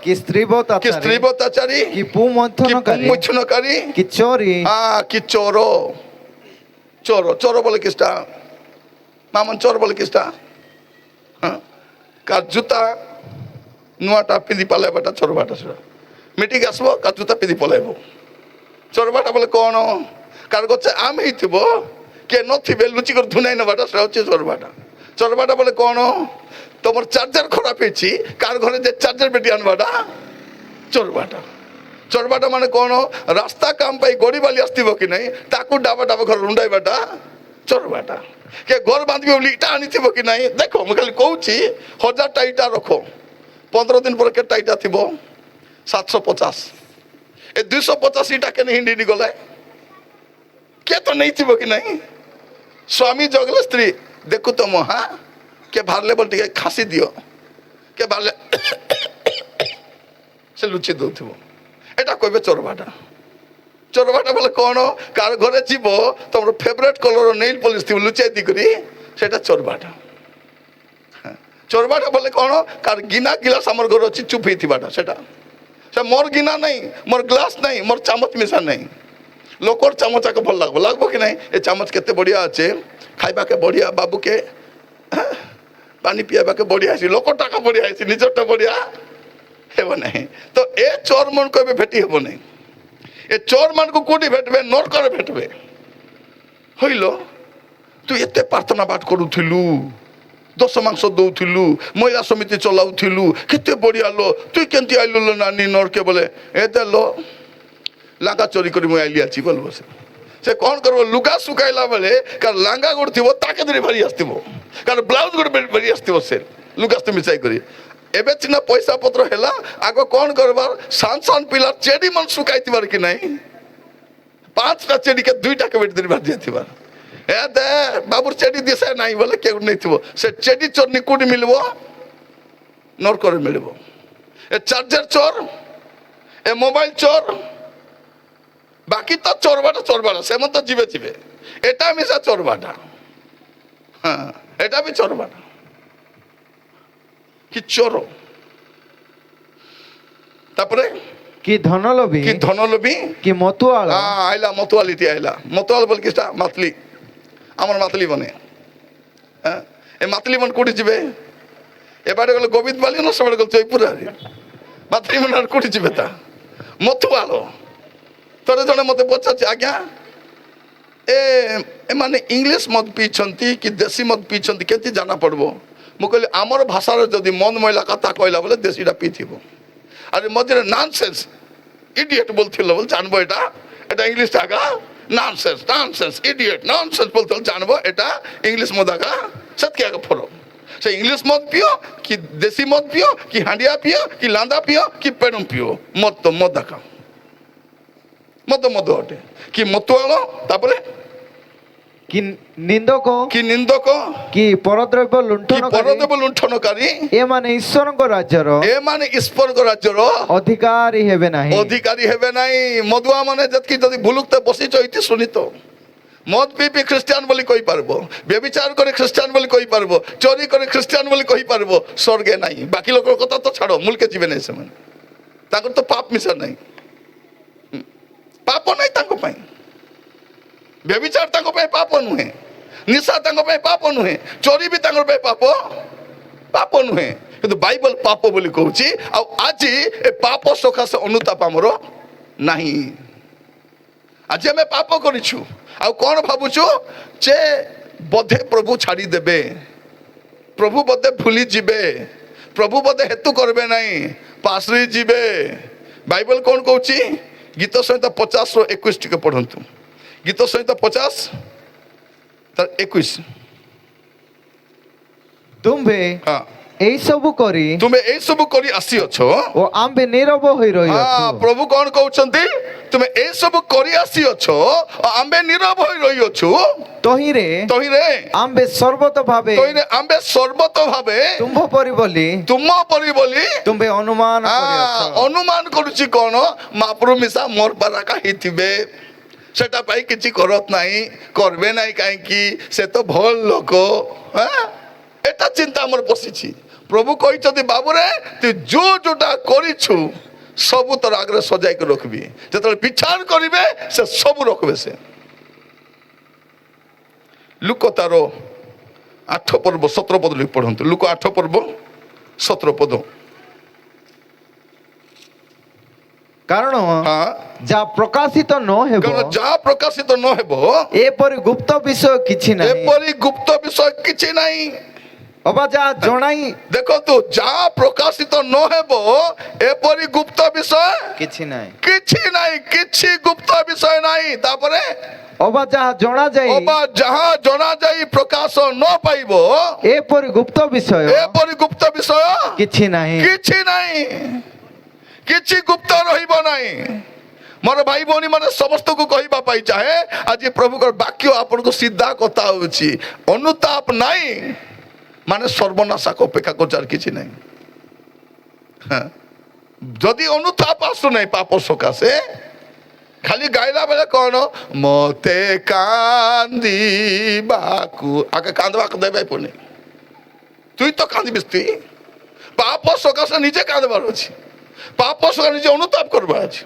କି ସ୍ତ୍ରୀବତାଚାରୀ, କି ପୁମନ୍ଥନକାରୀ, କି ଚୋରି, କି ଚୋର। ଚୋର বলে কিসটা? মামন চোর বলে কিসটা? কার জুতা নূয়াটা পিঁধি পালাইবাটা চোরবাটা, সেটা মিটিং আসব, কার জুতা পিঁধি পলাইব। চোরবাটা বলে কোন? কার গছে আম হইଥିବ, কে নথিবে, লুচি করে ধুনাই নেবাটা, সেটা হচ্ছে চোরবাটা। চোরবাটা বলে কোন? তোমার চার্জার খারাপ হয়েছি, কার ঘরে যে চার্জার বেটি আনবাটা চোরবাটা। ଚୋରବାଟା ମାନେ କ'ଣ? ରାସ୍ତା କାମ ପାଇଁ ଗଡ଼ି ବାଲି ଆସିଥିବ କି ନାହିଁ, ତାକୁ ଡାବା ଡାବା ଘର ରୁଣ୍ଡାଇବାଟା ଚୋରବାଟା। କିଏ ଘର ବାନ୍ଧିବ ବୋଲି ଇଟା ଆଣିଥିବ କି ନାହିଁ, ଦେଖ ମୁଁ ଖାଲି କହୁଛି 1000ଟା ଇଟା ରଖ, 15 ଦିନ ପରେ କେତେଟା ଇଟା ଥିବ? 750। ଏ 250 ଇଟା କେନ ହିଣ୍ଡି ଗଲେ? କିଏ ତ ନେଇଥିବ କି ନାହିଁ? ସ୍ୱାମୀ ଜଗଲେ ସ୍ତ୍ରୀ ଦେଖୁ ତ ମୋ ହଁ କିଏ ବାହାରିଲେ ବୋଲି ଟିକେ ଖାସି ଦିଅ, କିଏ ବାହାରିଲେ ସେ ଲୁଚି ଦେଉଥିବ। ଏଟା କହିବେ ଚୋରବାଟା। ଚୋରବାଟା ବୋଲେ କ'ଣ? କାହାର ଘରେ ଯିବ, ତମର ଫେଭରେଟ୍ କଲର ନେଲ୍ ପଲିସ୍ ଥିବ ଲୁଚାଇ ଦେଇକରି, ସେଟା ଚୋରବାଟା। ଚୋରବାଟା ବୋଲେ କ'ଣ? କାହାର ଗିନା ଗିଲାସ ଆମର ଘରେ ଅଛି ଚୁପ୍ ହେଇଥିବାଟା ସେଟା। ସେ ମୋର ଗିନା ନାହିଁ, ମୋର ଗ୍ଲାସ୍ ନାହିଁ, ମୋର ଚାମଚ ମିଶା ନାହିଁ। ଲୋକର ଚାମଚ ଆଗ ଭଲ ଲାଗବ କି ନାହିଁ? ଏ ଚାମଚ କେତେ ବଢ଼ିଆ ଅଛି, ଖାଇବାକେ ବଢ଼ିଆ, ବାବୁକେ ପାଣି ପିଇବାକେ ବଢ଼ିଆ ଅଛି, ଲୋକଟାକା ବଢ଼ିଆ ଅଛି, ନିଜରଟା ବଢ଼ିଆ ହେବ ନାହିଁ। ତ ଏ ଚୋର ମାନଙ୍କୁ ଏବେ ଭେଟି ହେବ ନାହିଁ। ଏ ଚୋର ମାନଙ୍କୁ କୋଉଠି ଭେଟବେ? ନରକରେ ଭେଟବେ। ହଇଲ ତୁ ଏତେ ପ୍ରାର୍ଥନା ପାଠ କରୁଥିଲୁ, ଦଶ ମାଂସ ଦଉଥିଲୁ, ମହିଳା ସମିତି ଚଲାଉଥିଲୁ, କେତେ ବଢ଼ିଆ लो, তুই କେମିତି ଆଇଲୁ लो ନାନୀ ନରକେ? ବୋଲେ ଏ ଦେଲ ଲାଙ୍ଗା ଚୋରି କରି ମୁଁ ଆଇଲି ଆଛି ବୋଲ ବସେ। ସେ କ'ଣ କରିବ? ଲୁଗା ଶୁଖାଇଲା ବେଳେ କାହାର ଲାଙ୍ଗା ଗୋଟେ ଥିବ ତାକେ ଧରି ଭାରି ଆସିଥିବ, କାହାର ବ୍ଲାଉଜ ଗୋଟେ ଭାରି ଆସିଥିବ, ସେ ଲୁଗା ସହିତ ମିଶାଇ କରି। ଏବେ ସିନା ପଇସା ପତ୍ର ହେଲା, ଆଗ କ'ଣ କରବାର? ସାନ ସାନ ପିଲା ଚେଡ଼ି ମାନେ ଶୁଖାଇଥିବାର କି ନାହିଁ, 5ଟା ଚେଡ଼ି କେ 2ଟା କେବେ ଧରି ଭାରି ଯାଇଥିବାର। ଏ ଦେ ବାବୁର ଚେଡ଼ି ଦିଶେ ନାହିଁ ବୋଲେ କିଏ ଗୋଟେ ନେଇଥିବ। ସେ ଚେଡ଼ି ଚୋର କୋଉଠି ମିଳିବ? ନରକରେ ମିଳିବ। ଏ ଚାର୍ଜର ଚୋର, ଏ ମୋବାଇଲ ଚୋର, ବାକି ତ ଚୋରବାଟା ଚୋରବାଟା, ସେମାନେ ତ ଯିବେ ଯିବେ। এটা মিশা চোরবাটা, হ্যাঁ এটা বি চোরবাটা। কি চোর? তারপরে কি ধনলোভী, কি ধনলোভী, কি মতুয়াল। আইলা মতুয়ালিটি আইলা। মতুয়াল বল কিটা? মাতলি। আমার মাতলি বনে। হ্যাঁ এ মাতলি বন কোটি যাবে? এবারে গেল গোবিন্দ বালি না, সবাই গেল জয়পুর। মাতলি বন আর কোটি যাবে তা? মতুয়াল। তোরে জনে মতে পচাচ্ছে আজ্ঞা এমানে ইংলিশ মদ পিছন্তি কি দেশি মদ পিছন্তি কেমতি জানা পড়ব? মু কইলি আমার ভাষার যদি মদ মহিলা কথা কইলা বলে দেশিটা পিথিব। আর মধ্যে ননসেন্স ইডিয়েট বলছিল বল জানবো এটা, এটা ইংলিশ টাকা ননসেন্স ননসেন্স ইডিয়েট ননসেন্স বলতে জানবো এটা ইংলিশ মদ আগা সত্যি আগে ফরক। সে ইংলিশ মদ পিও কি দেশি মদ পিও কি হাঁডিয়া পিও কি লান্দা পিও কি পেড়ম পিও, মদ তো মদ আঁকা মদ মদ অটে। কি মতুয়াল, তারপরে কি নিন্দক, কি নিন্দক, কি পরদ্রব্য কি লুণ্ঠনকারী, পরদ্রব্য লুণ্ঠনকারী, এମାନେ ଈଶ୍ୱରଙ୍କ ରାଜ୍ୟର এମାନେ ଈଶ୍ୱରଙ୍କ ରାଜ୍ୟର ଅଧିକାରୀ ହେବେ ନାହିଁ। ଅଧିକାରୀ ହେବେ ନାହିଁ। ମଦୁଆ ମାନେ ଯେତିକି ଯଦି ଭୁଲୁକତେ ବସିଛ ଏଠି ଶୁଣିତ, ମଦ ପିଇ ପିଇ ଖ୍ରୀଷ୍ଟିଆନ ବୋଲି କହିପାରିବ, ବ୍ୟଭିଚାର କରି ଖ୍ରୀଷ୍ଟିଆନ ବୋଲି କହିପାରିବ, ଚୋରି କରି ଖ୍ରୀଷ୍ଟିଆନ ବୋଲି କହିପାରିବ, ସ୍ୱର୍ଗେ ନାହିଁ। ବାକି ଲୋକଙ୍କ କଥା ତ ଛାଡ଼, ମୁଲକେ ଯିବେ ନାହିଁ ସେମାନେ, ତାଙ୍କର ତ ପାପ ମିଶା ନାହିଁ, ପାପ ନାହିଁ ତାଙ୍କ ପାଇଁ। ବ୍ୟଭିଚାର ତାଙ୍କ ପାଇଁ ପାପ ନୁହେଁ, ନିଶା ତାଙ୍କ ପାଇଁ ପାପ ନୁହେଁ, ଚୋରି ବି ତାଙ୍କ ପାଇଁ ପାପ ପାପ ନୁହେଁ। କିନ୍ତୁ ବାଇବଲ ପାପ ବୋଲି କହୁଛି। ଆଉ ଆଜି ଏ ପାପ ସକାଶେ ଅନୁତାପ ଆମର ନାହିଁ। ଆଜି ଆମେ ପାପ କରିଛୁ, ଆଉ କ'ଣ ଭାବୁଛୁ ଯେ ବୋଧେ ପ୍ରଭୁ ଛାଡ଼ିଦେବେ, ପ୍ରଭୁ ବୋଧେ ଭୁଲି ଯିବେ, ପ୍ରଭୁ ବୋଧେ ହେତୁ କରିବେ ନାହିଁ, ପାଶରି ଯିବେ। ବାଇବଲ କ'ଣ କହୁଛି? ଗୀତ ସଂହିତା 50:21 ଟିକେ ପଢ଼ନ୍ତୁ। ଗୀତ ସଂହିତା 50:21। ତୁମ୍ଭେ ହଁ এই ସବୁ କରି ତୁମେ ଏଇ ସବୁ କରି ଆସିଅଛ। ଓ ଆମ୍ଭେ ନୀରବ ହୋଇ ରହିଅଛୁ। ପ୍ରଭୁ କ'ଣ କହୁଛନ୍ତି? ତୁମେ ଏଇ ସବୁ କରି ଆସିଅଛ, ଆମ୍ଭେ ନୀରବ ହୋଇ ରହିଅଛୁ। ତହିଁରେ ତହିଁରେ ଆମ୍ଭେ ସର୍ବତ ଭାବେ ତହିଁରେ ଆମ୍ଭେ ସର୍ବତ ଭାବେ ତୁମ୍ଭ ପରି ବୋଲି ତୁମ ପରି ବୋଲି ତୁମ୍ଭେ ଅନୁମାନ କରିଅଛ। ଅନୁମାନ କରୁଛି କ'ଣ? ମାପରୁ ମିଶା ମୋର ବାରାକା ହେଇଥିବେ, ସେଟା ପାଇଁ କିଛି କରତ ନାହିଁ, করবে নাই କାହିଁକି? ସେ ତ ଭଲ ଲୋକ। এটা চিন্তা আমার বসিছি। প্রভু কইছন্তি বাবুরে তুই যোটা করিছু সবু তোর আগে সজাইকে রখবি, যেতবে বিচার করিবে সে সবু রখবে। সে লুক তার 8 পর্ব 17 পদ পড়ন্তু। লুক 8 পর্ব 17 পদ। কারণ হ্যাঁ যা প্রকাশিত ন ହେବ, কারণ যা প্রকাশিত ন ହେବ এপরি গুপ্ত বিষয় কিছু নাই। এপরি গুপ্ত বিষয় কিছু নাই। ଅବା ଯାହା ଜଣାଇ ଦେଖନ୍ତୁ ଯାହା ପ୍ରକାଶିତ ନ ହେବ ଏପରି ଗୁପ୍ତ ବିଷୟ କିଛି ନାହିଁ କିଛି ନାହିଁ, କିଛି ଗୁପ୍ତ ବିଷୟ ନାହିଁ। ତାପରେ ଅବା ଯାହା ଜଣାଯାଇ ଅବା ଯାହା ଜଣାଯାଇ ପ୍ରକାଶ ନ ପାଇବ ଏପରି ଗୁପ୍ତ ବିଷୟ ଏପରି ଗୁପ୍ତ ବିଷୟ କିଛି ନାହିଁ। କିଛି ନାହିଁ, କିଛି ଗୁପ୍ତ ରହିବ ନାହିଁ। ମୋର ଭାଇ ଭଉଣୀ ମାନେ ସମସ୍ତଙ୍କୁ କହିବା ପାଇଁ ଚାହେଁ, ଆଜି ପ୍ରଭୁଙ୍କର ବାକ୍ୟ ଆପଣଙ୍କୁ ସିଧା କଥା ହଉଛି, ଅନୁତାପ ନାହିଁ ମାନେ ସର୍ବନାଶକ ଅପେକ୍ଷା କରିବାର କିଛି ନାହିଁ। ଯଦି ଅନୁତାପ ଆସୁନାହିଁ ପାପ ସକାଶେ, ଖାଲି ଗାଇଲା ବେଳେ କଣ ମତେ କାନ୍ଦିବାକୁ ଆଗେ କାନ୍ଦବାକୁ ଦେବେ ପୁଣି, তুই তো কাঁদিবিস, তুই পাপ সকাশে নিজে কাঁদবার ଅଛି, পাপ সকাশে নিজে অনুতাপ করবার ଅଛି।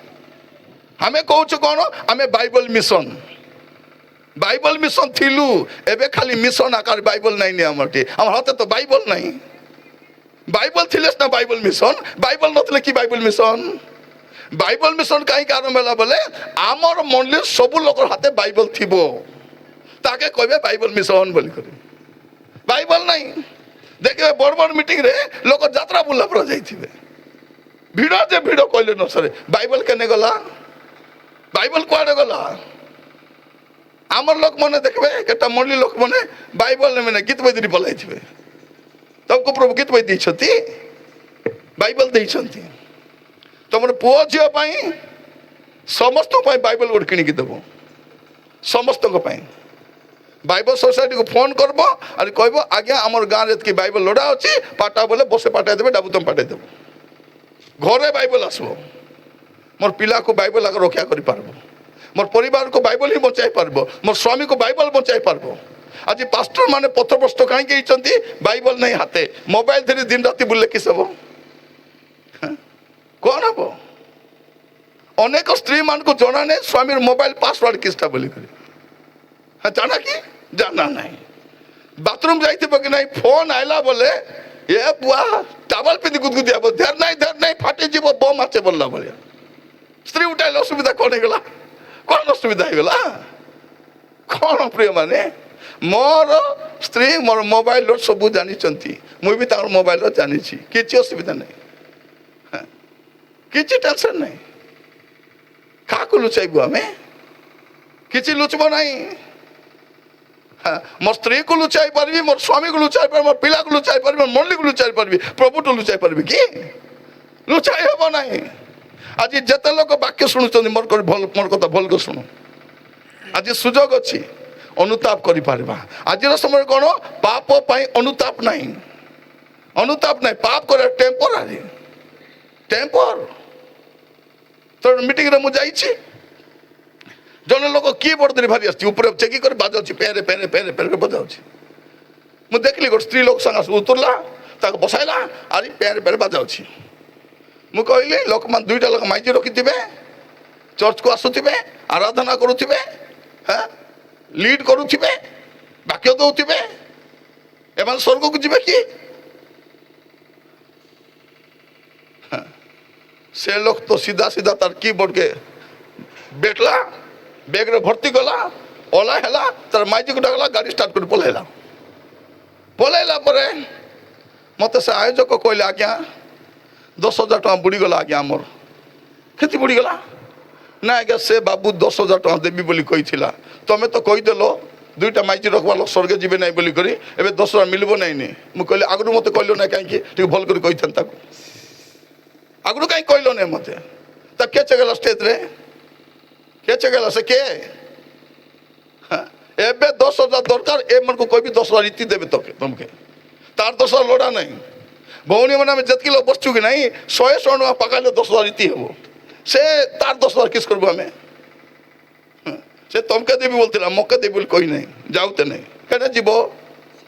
ଆମେ କହୁଛୁ କଣ, ଆମେ ବାଇବଲ ମିଶନ ଥିଲୁ, ଏବେ ଖାଲି ମିଶନ ଆକାର ବାଇବଲ ନାହିଁ ଆମଠି, আমার হাতে তো বাইবল নাই। বাইবল ଥିଲେ না বাইবল মিশন, বাইবল নଥିଲେ কি বাইবল মিশন? বাইবল মিশন কাহিଁକି ଆରମ୍ଭ ହେଲା ବୋଲେ ଆମର ମଣ୍ଡଳୀ ସବୁ ଲୋକର ହାତେ বাইবল ଥିବ, ତାକେ କହିବେ বাইবল ମିଶନ ବୋଲି କରି। বাইবল নাই, ଦେଖିବେ ବଡ଼ ବଡ଼ ମିଟିଂରେ ଲୋକ ଯାତ୍ରା ବୁଲା ପୁରା ଯାଇଥିବେ, ଭିଡ଼ ଯେ ଭିଡ଼ କହିଲେ ନ ସରେ। বাইবল କେନେ ଗଲା, বাইবল କୁଆଡ଼େ ଗଲା? আমার ଲୋକମାନେ ଦେଖିବେ କେଟା ମଣ୍ଡଳୀ ଲୋକମାନେ বাইবଲ ନେବେ ଗୀତ ବୈଦିରି ପଲାଇଥିବେ। ତମକୁ ପ୍ରଭୁ ଗୀତ ବହି ଦେଇଛନ୍ତି, বাইବଲ ଦେଇଛନ୍ତି। ତମର ପୁଅ ଝିଅ ପାଇଁ ସମସ୍ତଙ୍କ ପାଇଁ বাইବଲ ଗୋଟେ କିଣିକି ଦେବ, ସମସ୍ତଙ୍କ ପାଇଁ। বাইবল সোসাইটিକୁ ଫୋନ୍ করব আর কইব আজ্ঞা আমার গাঁরে এতকি বাইবল লোড়া ଅଛି, পাটা বলে বসে পাঠাই দেবে, ডাবুতম পাঠাই দেব, ঘরে বাইবল আসবো। মোর পিলাକୁ বাইবল আগে রক্ষা করে পারবো, মোর পরিবারକୁ বাইবল ହିଁ বঞ্চাই পারবো, মোর স্বামীକୁ বাইবল বঞ্চাই পারবো। আজ পাস্টর মানে পথভ্রষ্ট কাହିଁକି ହେଇଛନ୍ତି, বাইবল ନାହିଁ হাতে, মোবাইল ধরে দিন রাতি বুললে কিস হব, କଣ ହବ? ଅନେକ ସ୍ତ୍ରୀ ମାନଙ୍କୁ ଜଣା ନାହିଁ ସ୍ୱାମୀର ମୋବାଇଲ ପାସୱାର୍ଡ କିସଟା ବୋଲି କରି, ଜାଣା କି ଜାଣା ନାହିଁ। ବାଥରୁମ ଯାଇଥିବ କି ନାହିଁ, ଫୋନ ଆଇଲା ବୋଲେ ଏ ବୁଆ ଟାବଲ ପିନ୍ଧି ଗୁଦଗୁଦି ହବ, ଧେର ନାହିଁ ଫାଟିଯିବ, ବମ୍ ଆସେ ବୋଲିଲା ଭଳିଆ। ସ୍ତ୍ରୀ ଉଠାଇଲେ ଅସୁବିଧା କଣ ହେଇଗଲା, କଣ ଅସୁବିଧା ହେଇଗଲା? କଣ ପ୍ରିୟ ମାନେ, ମୋର ସ୍ତ୍ରୀ ମୋର ମୋବାଇଲର ସବୁ ଜାଣିଛନ୍ତି, ମୁଁ ବି ତାଙ୍କର ମୋବାଇଲର ଜାଣିଛି, କିଛି ଅସୁବିଧା ନାହିଁ, କିଛି ଟେନସନ ନାହିଁ। କାହାକୁ ଲୁଚାଇବୁ ଆମେ, କିଛି ଲୁଚବ ନାହିଁ। ମୋ ସ୍ତ୍ରୀକୁ ଲୁଚାଇ ପାରିବି, ମୋର ସ୍ୱାମୀକୁ ଲୁଚାଇ ପାରିବି, ମୋର ପିଲାକୁ ଲୁଚାଇ ପାରିବି, ମୋର ମଣ୍ଡଳୀକୁ ଲୁଚାଇ ପାରିବି, ପ୍ରଭୁଠୁ ଲୁଚାଇ ପାରିବି କି? ଲୁଚାଇ ହେବ ନାହିଁ। ଆଜି ଯେତେ ଲୋକ ବାକ୍ୟ ଶୁଣୁଛନ୍ତି, ମୋର କଥା ଭଲ କରି ଶୁଣୁ। ଆଜି ସୁଯୋଗ ଅଛି ଅନୁତାପ କରିପାରିବା। ଆଜିର ସମୟରେ କଣ, ପାପ ପାଇଁ ଅନୁତାପ ନାହିଁ, ଅନୁତାପ ନାହିଁ। ପାପ କରିବା ଟେମ୍ପୋରାରୀ, ଟେମ୍ପର। ତ ମିଟିଂରେ ମୁଁ ଯାଇଛି, ଜଣେ ଲୋକ କିବୋର୍ଡ ଧରି ଭାରି ଆସିଛି, ଉପରେ ଚେକି କରି ବାଜାଉଛି, ପେରେ ପେରେ ପେରେ ପେରେ ବଜାଉଛି। ମୁଁ ଦେଖିଲି ଗୋଟେ ସ୍ତ୍ରୀ ଲୋକ ସାଙ୍ଗେ ଉତରିଲା, ତାକୁ ବସାଇଲା, ଆରି ପେରେ ପେରେ ବାଜାଉଛି। ମୁଁ କହିଲି ଲୋକମାନେ ଦୁଇଟା ଲୋକ ମାଇକି ରଖିଥିବେ, ଚର୍ଚ୍ଚକୁ ଆସୁଥିବେ, ଆରାଧନା କରୁଥିବେ, লিড କରୁଥିବେ, ବାକ୍ୟ ଦଉଥିବେ, ଏମାନେ ସ୍ୱର୍ଗକୁ ଯିବେ କି? ସେ ଲୋକ ତ ସିଧା ସିଧା ତାର କିବୋର୍ଡକେ ବେଟଲା, ବ୍ୟାଗରେ ଭର୍ତ୍ତି କଲା, ଓଲା ହେଲା, ତାର ମାଇଜିକୁ ଡାକଲା, ଗାଡ଼ି ଷ୍ଟାର୍ଟ କରି ପଳାଇଲା। ପଳାଇଲା ପରେ ମୋତେ ସେ ଆୟୋଜକ କହିଲେ, ଆଜ୍ଞା 10,000 ଟଙ୍କା ବୁଡ଼ିଗଲା ଆଜ୍ଞା, ଆମର କେତେ ବୁଡ଼ିଗଲା? ନା ଆଜ୍ଞା ସେ ବାବୁ 10,000 ଟଙ୍କା ଦେବି ବୋଲି କହିଥିଲା, ତମେ ତ କହିଦେଲ ଦୁଇଟା ମାଇଜି ରଖବା ଲୋକ ସ୍ୱର୍ଗ ଯିବେ ନାହିଁ ବୋଲି କରି, ଏବେ 10,000 ମିଳିବ ନାହିଁ। ମୁଁ କହିଲି ଆଗରୁ ମୋତେ କହିଲ ନାହିଁ କାହିଁକି, ଟିକେ ଭଲ କରି କହିଥାନ୍ତି ତାକୁ, ଆଗରୁ କାହିଁକି କହିଲ ନାହିଁ ମୋତେ? ତା କିଏ ଚେଗଲା ଷ୍ଟେଜରେ, କିଏ ଚେଗଲା ସେ କିଏ? ଏବେ 10,000 ଦରକାର, ଏମାନଙ୍କୁ କହିବି 10,000 ଇତି ଦେବେ ତମକେ, ତାର 10,000 ଲୋଡ଼ା ନାହିଁ। ଭଉଣୀ ମାନେ ଆମେ ଯେତିକି ଲୋକ ବସଛୁ କି ନାହିଁ, 100 ଟଙ୍କା ପକାଇଲେ 10,000 ଇତି ହେବ, ସେ ତାର 10,000 କିସ୍ করবো ଆମେ? ସେ ତମକେ ଦେବି বলଥିଲା, ମକେ ଦେବି ବୋଲି କହି ନାହିଁ, ଯାଉତେ ନାହିଁ, କେନେ ଯିବ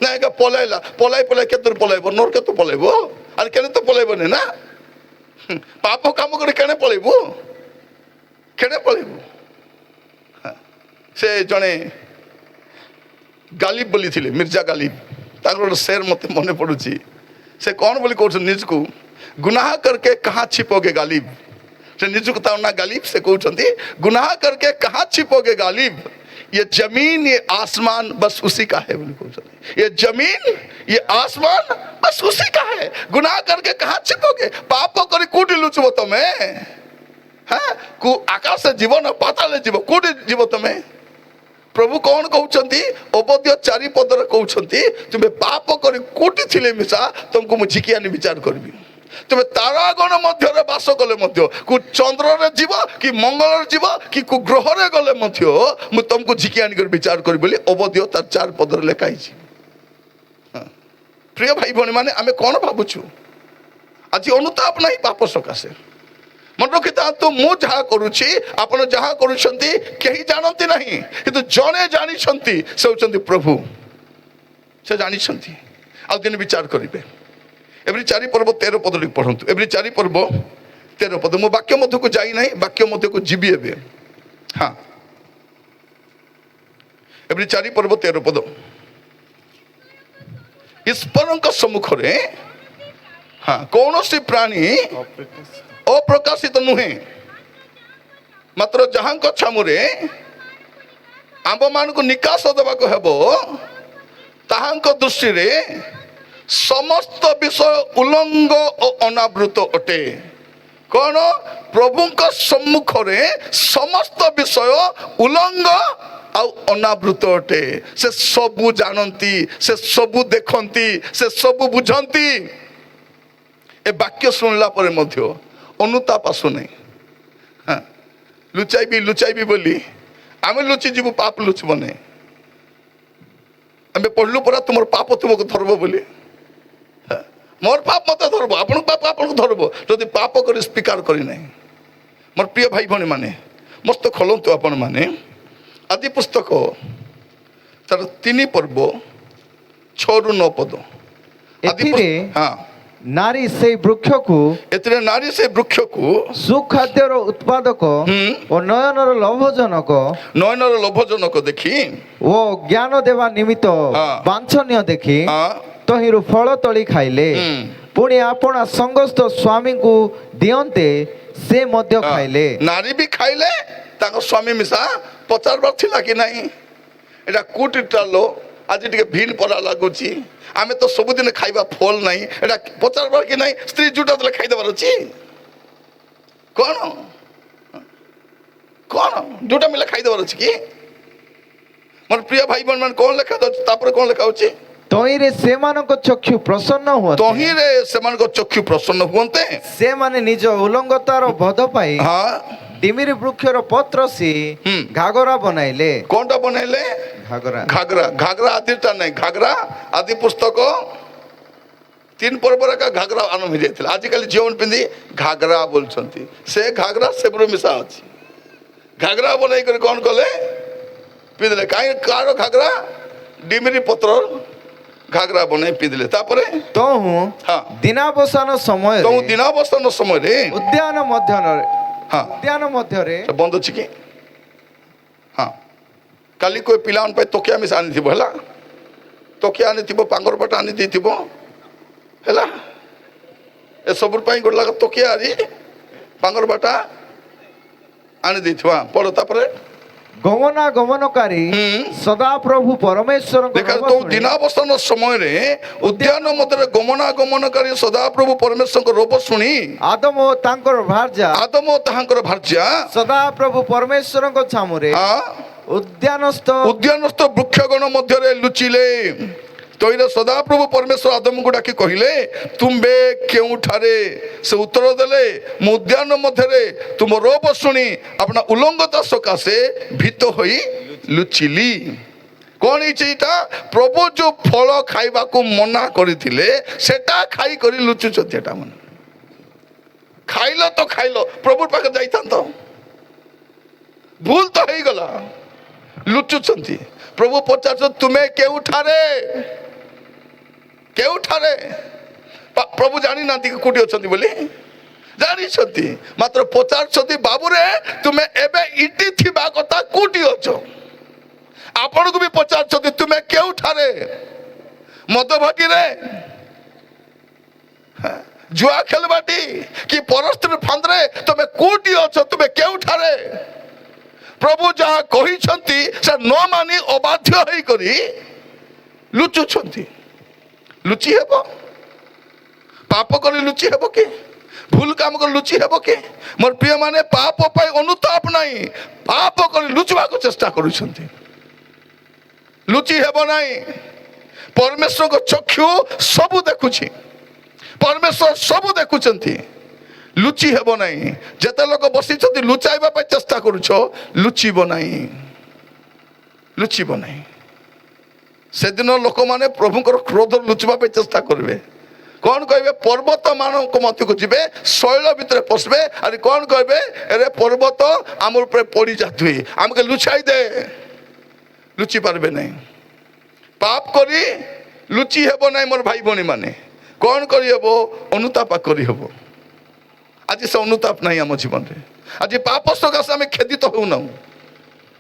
ନା ଏକା ପଳାଇଲା, ପଳାଇ କେତେ ପଳାଇବ, ନର କେତେ ପଳାଇବ, ଆରେ କେନେ ତ ପଳାଇବନି ନା, ପାପ କାମ କରି କେନେ ପଳାଇବୁ, କେନେ ପଳାଇବୁ? ସେ ଜଣେ ଗାଲିବ ବୋଲି ଥିଲେ, ମିର୍ଜା ଗାଲିବ, ତାଙ୍କର ଗୋଟେ ଶେର ମୋତେ ମନେ ପଡ଼ୁଛି। ସେ କ'ଣ ବୋଲି କହୁଛନ୍ତି ନିଜକୁ, ଗୁନାହ करके कहाँ छिपोगे गालिब। ସେ ନିଜକୁ ତାର ନା ଗାଲିବ, ସେ କହୁଛନ୍ତି ଗୁନାହ करके कहाँ छिपोगे गालिब, ये जमीन ये आसमान बस उसी का है बोले कहते ये जमीन ये आसमान बस उसी का है। गुनाह करके कहाँ छिपोगे? पाप कर कोटी लुचब तमें? हाँ को आकाश जीवन पाताल जीव कोटी जीव तमें? प्रभु कौन कहते अबद्य चारि पदर कहते तुम्हें पाप कर कोटी थिले मिशा तुमको मुझे झिकी आनी विचार करबी। तुम्हें तारागण मध्य बास कले को चंद्र जीव कि मंगल जीव कि ग्रह गले मुझे तुमको झिकी आनिक विचार करी बोली अबद्य तार 4 पदर लेखाई। प्रिय भाई भौणी मैंने आम कौन भावुँ आज अनुताप ना पाप सकाशे मन रखी था तो मु जहाँ करुच्ची आपण जहाँ करुछंती केही जानती नहीं किंतु जने जानी से होचंती प्रभु से जानी आ दिन विचार करेंगे। एवरी 4 पर्व 13 पद पढ़ंतु एवरी 4 पर्व 13 पद मो वाक्य मध्य को जाई नहीं वाक्य मध्य को जीवी एबे। हाँ एवरी 4 पर्व 13 पद ईश्वर सम्मुख रे हाँ कौन सी प्राणी अप्रकाशित नुहे मात्र जहाँ छामुरे आंब मान को निकास देवाक हेबो ताहांक दृष्टि रे समस्त विषय उलंग और अनावृत अटे। कौन प्रभु सम्मुख रे समस्त विषय उलंग आउ अनावृत अटे। से सबू जानती से सबू देखती से सबू बुझंती। ए वाक्य शुणला पर मध्य अनुताप आसु नहीं। हाँ लुचाइबी बोली आम लुचि जीव पाप लुचब नहीं। आम पढ़लु परा तुम पाप तुमको धरब बोली मोर पाप मत धरब आपण पाप आपन धरब जदि पाप कर स्वीकार करी नहीं। मोर प्रिय भाई भौणी माने मस्त खोलतु आपण माने आदि पुस्तक तार 3 पर्व 6 ରୁ 9 पद हाँ नारी से वृक्ष को एतरे नारी से वृक्ष को सुखाद्यर उत्पादक और नयनर लोभजनक देखी वो ज्ञान देवा निमित्त वांछनीय देखी तहिरु फल तोली खाइले पुणी आपण संगस्थ स्वामी को दियंते से मध्य खाइले। नारी भी खाइले ताको स्वामी मिसा पचार बार थिला कि नहीं एटा कोटिटा लो आज टिके भिन परा लागुची आमे तो सबुदिन खाइबा फल नहीं एटा पचार बार कि नहीं स्त्री जुटा दले खाइ देबार अछि कोन कोन जुटा मिला खाइ देबार अछि कि मोर प्रिय भाई बहन मान कोन लेखा दछ तापर कोन लेखा अछि तहिरे सेमानक चक्षु प्रसन्न हुआ तहिरे सेमानक चक्षु प्रसन्न हुवंते से माने निज उलंगतार बोध पाई हाँ डिमिरी वृक्षर पत्र से घागरा बनाइले। कोनटा बनाइले घागरा घागरा घागरा आदिटा नहीं घागरा आदि पुस्तक 3 पर्वर का घागरा आरंभ हो जाता आजिकल जीवन पिंधि घागरा बोलछंती से घागरा सेब्रो मिसा अछि घागरा बनाई कर कौन कले पिंधले काई कार घागरा डिमिरी पत्र घागरा बने पिंधले तापरे तो हूँ हाँ दिनावसान समय तो दिनावसान समय रे उद्यान मध्य हाँ उद्यान मध्य रे बंद अछि कि हाँ काली कोई पिलान पे तोकिया मिसा आनी थिबो हला तोकिया आनी थिबो पांगर पटा आनी देथिबो हला ए सबुर पाई गोड लाग तोकिया आरी पांगर बाटा आनी देथिबा पड़ो तापरे गमनागमनकारी सदा प्रभु परमेश्वर देखा तो दिनावसान समय रे उद्यान मध्य गमनागमनकारी सदा प्रभु परमेश्वर को रोप शुणी आदम ओ तांकर भार्या सदा प्रभु परमेश्वर को छामुरे उद्यानस्थ वृक्षगण मध्य लुचिले तैर सदा प्रभु परमेश्वर आदम को डाकी कहले तुम्बे केउठारे से उत्तर देले मु उद्यान मध्य तुम रोप शुणी अपना उलंगता सकाशे भीत होई लुचिली। कौन एटा प्रभु जो फल खाइबा को मना करथिले सेटा खाई करी लुचुचती एटा मन खाइलो तो खाइलो प्रभु पाखे जाइतान तो भूल तो हो गला लुचुचंती प्रभु पचार तुम्हें केउठारे केउठारे प्रभु जानी ना कोटी अच्छा बोली जानी मात्र पचार बाबूरे तुम्हें एबे इटी थिबा कथा कोटी अछ आपण को भी पचार तुम्हें केउठारे मदभागी रे जुआ खेलबाटी कि परस्त्री फांदरे तुम्हें कोटी अछ तुम्हें केउठारे ପ୍ରଭୁ ଯାହା କହିଛନ୍ତି ସେ ନ ମାନି ଅବାଧ୍ୟ ହେଇକରି ଲୁଚୁଛନ୍ତି। ଲୁଚି ହେବ? ପାପ କରି ଲୁଚି ହେବ କି? ଭୁଲ କାମ କରି ଲୁଚି ହେବ କି? ମୋର ପ୍ରିୟ ମାନେ, ପାପ ପାଇଁ ଅନୁତାପ ନାହିଁ, ପାପ କରି ଲୁଚିବାକୁ ଚେଷ୍ଟା କରୁଛନ୍ତି। ଲୁଚି ହେବ ନାହିଁ। ପରମେଶ୍ୱରଙ୍କ ଚକ୍ଷୁ ସବୁ ଦେଖୁଛି, ପରମେଶ୍ୱର ସବୁ ଦେଖୁଛନ୍ତି। ଲୁଚି ହେବ ନାହିଁ। ଯେତେ ଲୋକ ବସିଛନ୍ତି ଲୁଚାଇବା ପାଇଁ ଚେଷ୍ଟା କରୁଛ, ଲୁଚିବ ନାହିଁ, ଲୁଚିବ ନାହିଁ। ସେଦିନ ଲୋକମାନେ ପ୍ରଭୁଙ୍କର କ୍ରୋଧ ଲୁଚିବା ପାଇଁ ଚେଷ୍ଟା କରିବେ। କ'ଣ କହିବେ? ପର୍ବତ ମାନଙ୍କ ମଧ୍ୟକୁ ଯିବେ, ଶୈଳ ଭିତରେ ପଶିବେ, ଆରେ କ'ଣ କହିବେ? ଏରେ ପର୍ବତ ଆମର ଉପରେ ପଡ଼ି ଯାଉଥିବେ, ଆମକୁ ଲୁଚାଇ ଦେ। ଲୁଚି ପାରିବେ ନାହିଁ। ପାପ କରି ଲୁଚି ହେବ ନାହିଁ। ମୋର ଭାଇ ଭଉଣୀ ମାନେ, କ'ଣ କରିହେବ? ଅନୁତାପ କରିହେବ। ଆଜି ସେ ଅନୁତାପ ନାହିଁ ଆମ ଜୀବନରେ। ଆଜି ପାପ ସକାଶେ ଆମେ ଖେଦିତ ହେଉନାହୁଁ।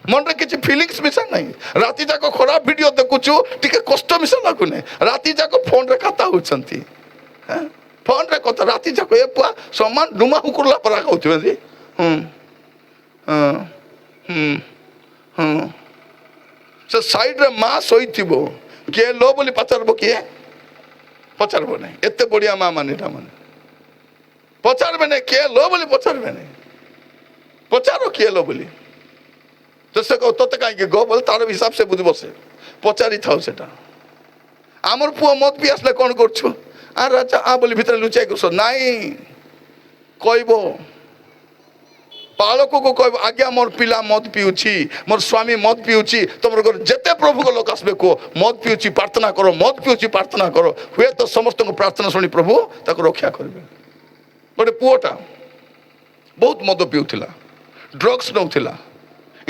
ମନରେ କିଛି ଫିଲିଙ୍ଗସ୍ ମିଶା ନାହିଁ। ରାତି ଯାକ ଖରାପ ଭିଡ଼ିଓ ଦେଖୁଛୁ, ଟିକେ କଷ୍ଟ ମିଶା ଲାଗୁନି। ରାତି ଯାକ ଫୋନରେ କଥା ହେଉଛନ୍ତି, ଫୋନରେ କଥା ରାତି ଯାକ। ଏ ପୁଆ ସମାନ ଡୁମା ହୁକୁରଲା ପରା କହୁଥିବେ। ସେ ସାଇଡରେ ମା ଶୋଇଥିବ, କିଏ लो ବୋଲି ପଚାରିବ? କିଏ ପଚାରିବ ନାହିଁ। ଏତେ ବଢିଆ ମା ମାନେ ଏଟା ମାନେ ପଚାରିବେ ନାହିଁ। କିଏ लो ବୋଲି ପଚାରିବେ ନାହିଁ। ପଚାର କିଏ लो ବୋଲି, ତ ସେ କହ ତୋତେ କାହିଁକି ଗो ବୋଲେ ତାର ହିସାବ ସେ ବୁଝିବ। ସେ ପଚାରି ଥାଉ ସେଟା। ଆମର ପୁଅ ମଦ ପିଇ ଆସିଲେ କ'ଣ କରୁଛୁ? ଆରେ ରାଜା ଆ ବୋଲି ଭିତରେ ଲୁଚାଇ କରୁଛ ନାଇଁ। କହିବ ପାଳକକୁ କହିବ, ଆଜ୍ଞା ମୋର ପିଲା ମଦ ପିଉଛି, ମୋର ସ୍ୱାମୀ ମଦ ପିଉଛି, ତମର ଘରେ ଯେତେ ପ୍ରଭୁଙ୍କ ଲୋକ ଆସିବେ କୁହ ମଦ ପିଉଛି ପ୍ରାର୍ଥନା କର, ମଦ ପିଉଛି ପ୍ରାର୍ଥନା କର। ହୁଏତ ସମସ୍ତଙ୍କ ପ୍ରାର୍ଥନା ଶୁଣି ପ୍ରଭୁ ତାକୁ ରକ୍ଷା କରିବେ। ଗୋଟେ ପୁଅଟା ବହୁତ ମଦ ପିଉଥିଲା, ଡ୍ରଗ୍ସ ନେଉଥିଲା,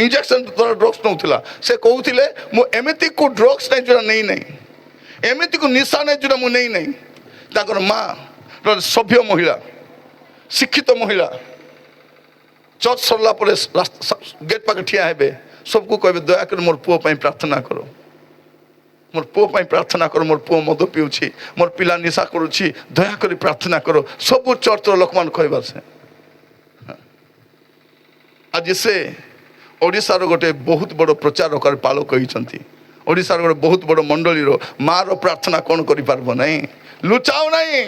ଇଞ୍ଜେକ୍ସନ ଦ୍ୱାରା ଡ୍ରଗ୍ସ ନେଉଥିଲା। ସେ କହୁଥିଲେ ମୁଁ ଏମିତିକୁ ଡ୍ରଗ୍ସ ନାହିଁ ଯେଉଁଟା ନେଇ ନାହିଁ, ଏମିତିକୁ ନିଶା ନାହିଁ ଯେଉଁଟା ମୁଁ ନେଇ ନାହିଁ। ତାଙ୍କର ମା ସଭ୍ୟ ମହିଳା, ଶିକ୍ଷିତ ମହିଳା, ଚର୍ଚ୍ଚ ସରିଲା ପରେ ଗେଟ୍ ପାଖରେ ଠିଆ ହେବେ, ସବୁକୁ କହିବେ ଦୟାକରି ମୋର ପୁଅ ପାଇଁ ପ୍ରାର୍ଥନା କର, ମୋର ପୁଅ ପାଇଁ ପ୍ରାର୍ଥନା କର, ମୋର ପୁଅ ମଦ ପିଉଛି, ମୋର ପିଲା ନିଶା କରୁଛି, ଦୟାକରି ପ୍ରାର୍ଥନା କର। ସବୁ ଚର୍ଚ୍ଚର ଲୋକମାନେ କହିବା। ସେ ଆଜି ସେ ଓଡ଼ିଶାର ଗୋଟେ ବହୁତ ବଡ଼ ପ୍ରଚାରକାର ପାଳକ ହେଇଛନ୍ତି। ଓଡ଼ିଶାର ଗୋଟେ ବହୁତ ବଡ଼ ମଣ୍ଡଳୀର ମାର ପ୍ରାର୍ଥନା କ'ଣ କରିପାରିବ ନାହିଁ? ଲୁଚାଉ ନାହିଁ,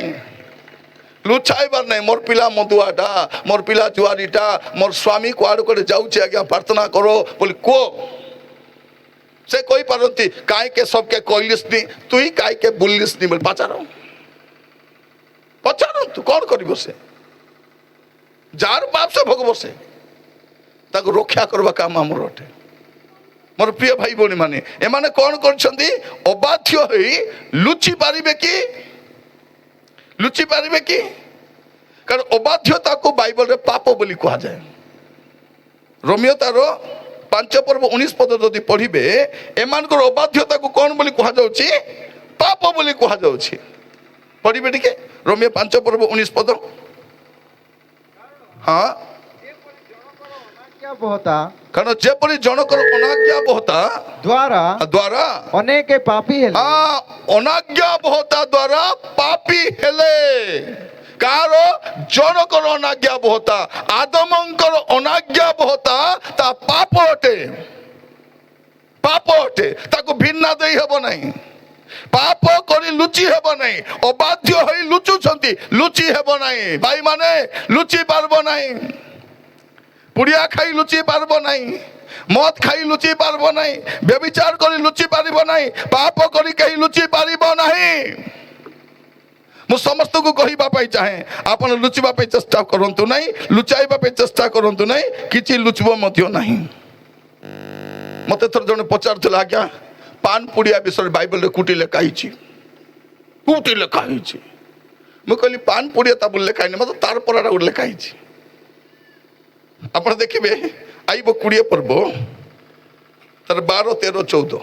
ଲୁଚାଇବାର ନାହିଁ। ମୋର ପିଲା ମଦୁଆଟା, ମୋର ପିଲା ଜୁଆରୀଟା, ମୋର ସ୍ୱାମୀ କୁଆଡ଼େ କୁଆଡ଼େ ଯାଉଛି, ଆଜ୍ଞା ପ୍ରାର୍ଥନା କର ବୋଲି କୁହ। ସେ କହିପାରନ୍ତି କାହିଁକି ସବକେ କହିଲିସ୍ନି, ତୁଇ କାହିଁକି ବୁଲିସ୍ନି ବୋଲି ପଚାର। ପଚାରନ୍ତୁ କ'ଣ କରିବ ସେ? ଯାହାର ପାପ ସେ ଭୋଗ ବସେ, ତାକୁ ରକ୍ଷା କରିବା କାମ ଆମର ଅଟେ। ମୋର ପ୍ରିୟ ଭାଇ ଭଉଣୀ ମାନେ, ଏମାନେ କ'ଣ କରିଛନ୍ତି? ଅବାଧ୍ୟ ହେଇ ଲୁଚି ପାରିବେ କି? ଲୁଚି ପାରିବେ କି? କାରଣ ଅବାଧ୍ୟତାକୁ ବାଇବଲରେ ପାପ ବୋଲି କୁହାଯାଏ। ରୋମିଓ ତାର 5:19 ଯଦି ପଢିବେ, ଏମାନଙ୍କର ଅବାଧ୍ୟତାକୁ କ'ଣ ବୋଲି କୁହାଯାଉଛି? ପାପ ବୋଲି କୁହାଯାଉଛି। ପଢିବେ ଟିକେ ରୋମିଓ 5:19। ହଁ, କାରଣ ଯେପରି ଜଣକର ଅନାଜ୍ଞାବହତା ଦ୍ୱାରା ଅନେକ ପାପୀ ହେଲେ, ଅନାଜ୍ଞାବହତା ଦ୍ୱାରା ପାପୀ ହେଲେ। କାହାର? ଜଣକର ଅନାଜ୍ଞାବହତା। ଆଦମଙ୍କର ଅନାଜ୍ଞାବହତା ତା ପାପ ଅଟେ, ପାପ ଅଟେ। ତାକୁ ଭିନ୍ନ ଦେଇ ହେବ ନାହିଁ। ପାପ କରି ଲୁଚି ହେବ ନାହିଁ। ଅବାଧ୍ୟ ହୋଇ ଲୁଚୁଛନ୍ତି, ଲୁଚି ହେବ ନାହିଁ। ଭାଇମାନେ ଲୁଚି ପାରିବ ନାହିଁ। ପୁଡ଼ିଆ ଖାଇ ଲୁଚି ପାରିବ ନାହିଁ, ମଦ ଖାଇ ଲୁଚି ପାରିବ ନାହିଁ, ବ୍ୟଭିଚାର କରି ଲୁଚି ପାରିବ ନାହିଁ, ପାପ କରି କେହି ଲୁଚି ପାରିବ ନାହିଁ। ମୁଁ ସମସ୍ତଙ୍କୁ କହିବା ପାଇଁ ଚାହେଁ, ଆପଣ ଲୁଚିବା ପାଇଁ ଚେଷ୍ଟା କରନ୍ତୁ ନାହିଁ, ଲୁଚାଇବା ପାଇଁ ଚେଷ୍ଟା କରନ୍ତୁ ନାହିଁ, କିଛି ଲୁଚିବ ମଧ୍ୟ ନାହିଁ। ମତେ ଥରେ ଜଣେ ପଚାରୁଥିଲା, ଆଜ୍ଞା ପାନ ପୁଡ଼ିଆ ବିଷୟରେ ବାଇବଲରେ କୋଉଠି ଲେଖା ହେଇଛି? କୋଉଠି ଲେଖା ହେଇଛି? ମୁଁ କହିଲି ପାନ ପୁଡ଼ିଆ ତା ବୋଲି ଲେଖା ହେଇନି, ମତେ ତାର ପରାଟା ଗୋଟେ ଲେଖା ହେଇଛି। ଆପଣ ଦେଖିବେ ଆଇବ 20 ପର୍ବ, ତାର 12, 13, 14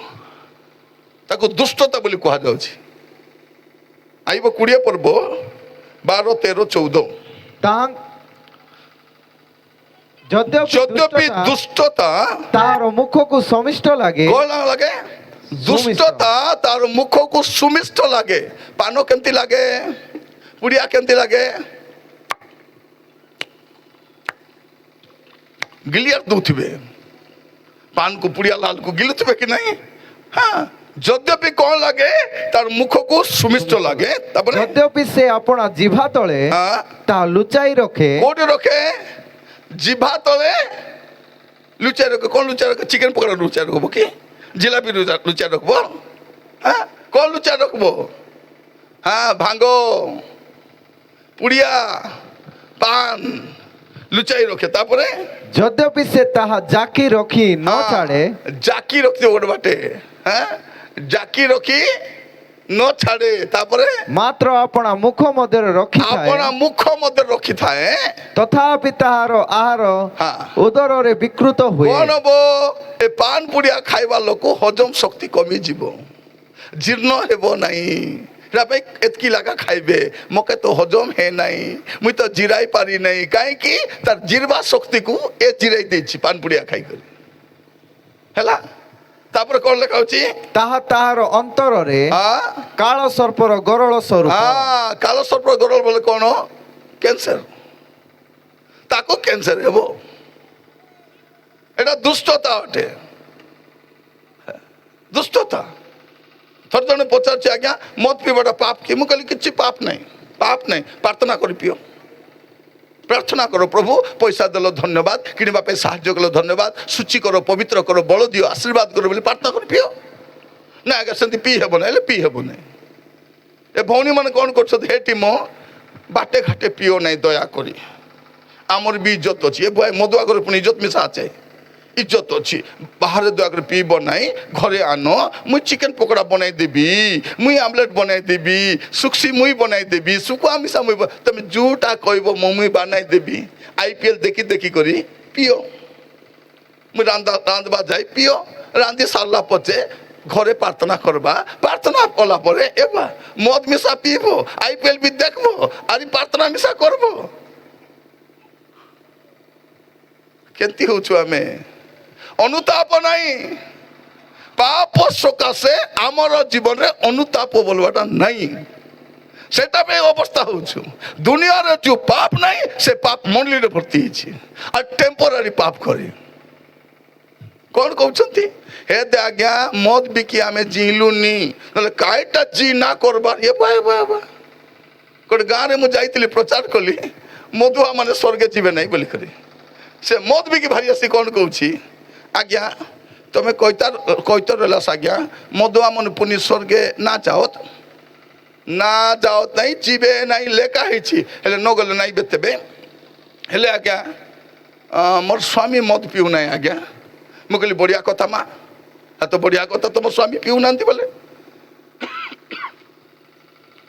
ତାକୁ ଦୁଷ୍ଟତା ବୋଲି କୁହାଯାଉଛି। ଆଇବ 20 ପର୍ବ 12, 13, 14। ଯଦ୍ୟପି ଦୁଷ୍ଟତା ତାର ମୁଖକୁ ସମିଷ୍ଟ ଲାଗେ, କ'ଣ ଲାଗେ? ଦୁଷ୍ଟତା ତାର ମୁଖକୁ ସୁମିଷ୍ଟ ଲାଗେ। ପାନ କେମିତି ଲାଗେ? ପୁଡ଼ିଆ କେମିତି ଲାଗେ? ଗିଲିଆର ଦଉଥିବେ, ପାନ କୁ ପୁଡ଼ିଆ ଲାଲ କୁ ଗିଲୁଥିବେ କି ନାହିଁ? ହଁ, ଯଦ୍ୟପି କ'ଣ ଲାଗେ ତାର ମୁଖକୁ ସୁମିଷ୍ଟ ଲାଗେ, ତାପରେ ଯଦ୍ୟପି ସେ ଆପଣା ଜିଭା ତଳେ ତାହା ଲୁଚାଇ ରଖେ। କୋଉଠି ରଖେ? ଜିଭା ତଳେ ଲୁଚାଇ ରଖେ। କ'ଣ ଲୁଚାଇ ରଖେ? ଚିକେନ ପକୋଡ଼ା ଲୁଚାଇ ରଖବ କି? ଜିଲାପି ଲୁଚାଇ ରଖବ? হ্যাঁ, କ'ଣ ଲୁଚାଇ ରଖବ? হ্যাঁ, ଭାଙ୍ଗ, ପୁଡ଼ିଆ, ପାନ ଲୁଚାଇ ରଖେ। ତାପରେ ଯଦ୍ୟପି ସେ ତାହା ଜାକି ରଖି ନ ଛାଡ଼େ, ଜାକି ରଖିଥିବ ଗୋଟେ ବାଟେ। হ্যাঁ, ଜାକି ରଖି ନ ଛାଡ଼େ। ତାପରେ ମାତ୍ର ଆପଣା ମୁଖ ମଧ୍ୟରେ ରଖିଥାଏ, ଆପଣା ମୁଖ ମଧ୍ୟରେ ରଖିଥାଏ, ତଥାପି ତାହାର ଆହାର ହଁ। ଉଦରରେ ବିକୃତ ହୁଏ। କ'ଣ ହବ? ଏ ପାନ ପୁଡ଼ିଆ ଖାଇବା ଲୋକ ହଜମ ଶକ୍ତି କମିଯିବ, ଜୀର୍ଣ୍ଣ ହେବ ନାହିଁ। ପାଇଁ ଏତିକି ଲାଖା ଖାଇବେ, ମକେ ତ ହଜମ ହେ ନାହିଁ, ମୁଇଁ ତ ଜିରାଇ ପାରି ନାହିଁ। କାହିଁକି? ତାର ଜିରବା ଶକ୍ତିକୁ ଏ ଜିରାଇ ଦେଇଛି ପାନ ପୁଡ଼ିଆ ଖାଇକରି। ହେଲା, ତାପରେ କ'ଣ ଲେଖା ହଉଛି? ତାହା ତାହାର ଅନ୍ତରରେ କାଳ ସର୍ପର ଗରଳ ସ୍ୱରୂପ। କାଳ ସର୍ପର ଗରଳ ବୋଲେ କ'ଣ? କ୍ୟାନ୍ସର। ତାକୁ କ୍ୟାନ୍ସର ହେବ। এটা দুষ্টতা ଅଟେ, ଦୁଷ୍ଟତା। ଥରେ ଜଣେ ପଚାରୁଛି, ଆଜ୍ଞା ମଦ ପିଇବାଟା ପାପ କି? ମୁଁ କହିଲି କିଛି ପାପ ନାହିଁ, ପାପ ନାହିଁ। ପ୍ରାର୍ଥନା କରି ପିଅ, ପ୍ରାର୍ଥନା କର, ପ୍ରଭୁ ପଇସା ଦେଲ ଧନ୍ୟବାଦ, କିଣିବା ପାଇଁ ସାହାଯ୍ୟ କଲ ଧନ୍ୟବାଦ, ସୂଚି କର, ପବିତ୍ର କର, ବଳ ଦିଅ, ଆଶୀର୍ବାଦ କର ବୋଲି ପ୍ରାର୍ଥନା କରି ପିଅ। ନା ଆଜ୍ଞା ସେମିତି ପିଇ ହେବ ନାହିଁ, ହେଲେ ପିଇ ହେବ ନାହିଁ। ଏ ଭଉଣୀମାନେ କ'ଣ କରୁଛନ୍ତି? ହେଠି ମୋ ବାଟେ ଘାଟେ ପିଅ ନାହିଁ ଦୟାକରି, ଆମର ବି ଇଜ୍ଜତ ଅଛି। ଏ ମଦ ଆଗରେ ପୁଣି ଇଜ୍ଜତ ମିଶା ଅଛି, ଇଜ୍ଜତ ଅଛି। ବାହାରେ ଦୟାକରି ପିଇବ ନାହିଁ, ଘରେ ଆନ, ମୁଇଁ ଚିକେନ ପକୋଡ଼ା ବନାଇ ଦେବି, ମୁଇଁ ଆମଲେଟ୍ ବନାଇ ଦେବି, ସୁକ୍ସି ମୁଇଁ ବନାଇ ଦେବି, ଶୁଖୁଆ ମିଶା ମୁଇଁ, ତମେ ଯେଉଁଟା କହିବ ମୁଇଁ ବନାଇ ଦେବି। IPL ଦେଖି ଦେଖି କରି ପିଅ, ମୁଇଁ ରାନ୍ଧବା ଯାଇ ପିଅ, ରାନ୍ଧି ସାରିଲା ପରେ ଘରେ ପ୍ରାର୍ଥନା କରବା, ପ୍ରାର୍ଥନା କଲା ପରେ ଏବା ମଦ ମିଶା ପିଇବ, IPL ବି দেখব, ଆରି ପ୍ରାର୍ଥନା ମିଶା করব। କେମିତି ହଉଛୁ ଆମେ? ଅନୁତାପ ନାହିଁ। ପାପ ସକାଶେ ଆମର ଜୀବନରେ ଅନୁତାପ ବୋଲବାଟା ନାହିଁ, ସେଟା ପାଇଁ ଅବସ୍ଥା ହଉଛୁ। ଦୁନିଆରେ ଯୋଉ ପାପ ନାହିଁ ସେ ପାପ ମଣ୍ଡଳୀରେ ଭର୍ତ୍ତି ହେଇଛି, ଆଉ ଟେମ୍ପୋରାରୀ ପାପ କରି କ'ଣ କହୁଛନ୍ତି? ହେ ଦେ ଆଜ୍ଞା ମଦ ବିକି ଆମେ ଜିଇଲୁନି, ନହେଲେ କାଇଟା ଜି ନା କରବାର। ଗୋଟେ ଗାଁରେ ମୁଁ ଯାଇଥିଲି, ପ୍ରଚାର କଲି, ମଦୁଆ ମାନେ ସ୍ୱର୍ଗ ଯିବେ ନାହିଁ ବୋଲିକରି। ସେ ମଦ ବିକି ଭାରି ଆସି କ'ଣ କହୁଛି? ଆଜ୍ଞା ତମେ কইতর রলাস আজ্ঞা মদুয়া মনে পুনি স্বর্গে না যাওত, না যাওত নাই, ଯିବେ নাই লেখা হয়েছি, হেলে ন গেলে নাই বেতেবে। হেলে আজ্ঞা মোর স্বামী মদ পিউ নাই আজ্ঞা। মু কলি বড়িয়া কথা মা, এত বড়িয়া কথা, তোমার স্বামী পিউ নাহান্তি বলে।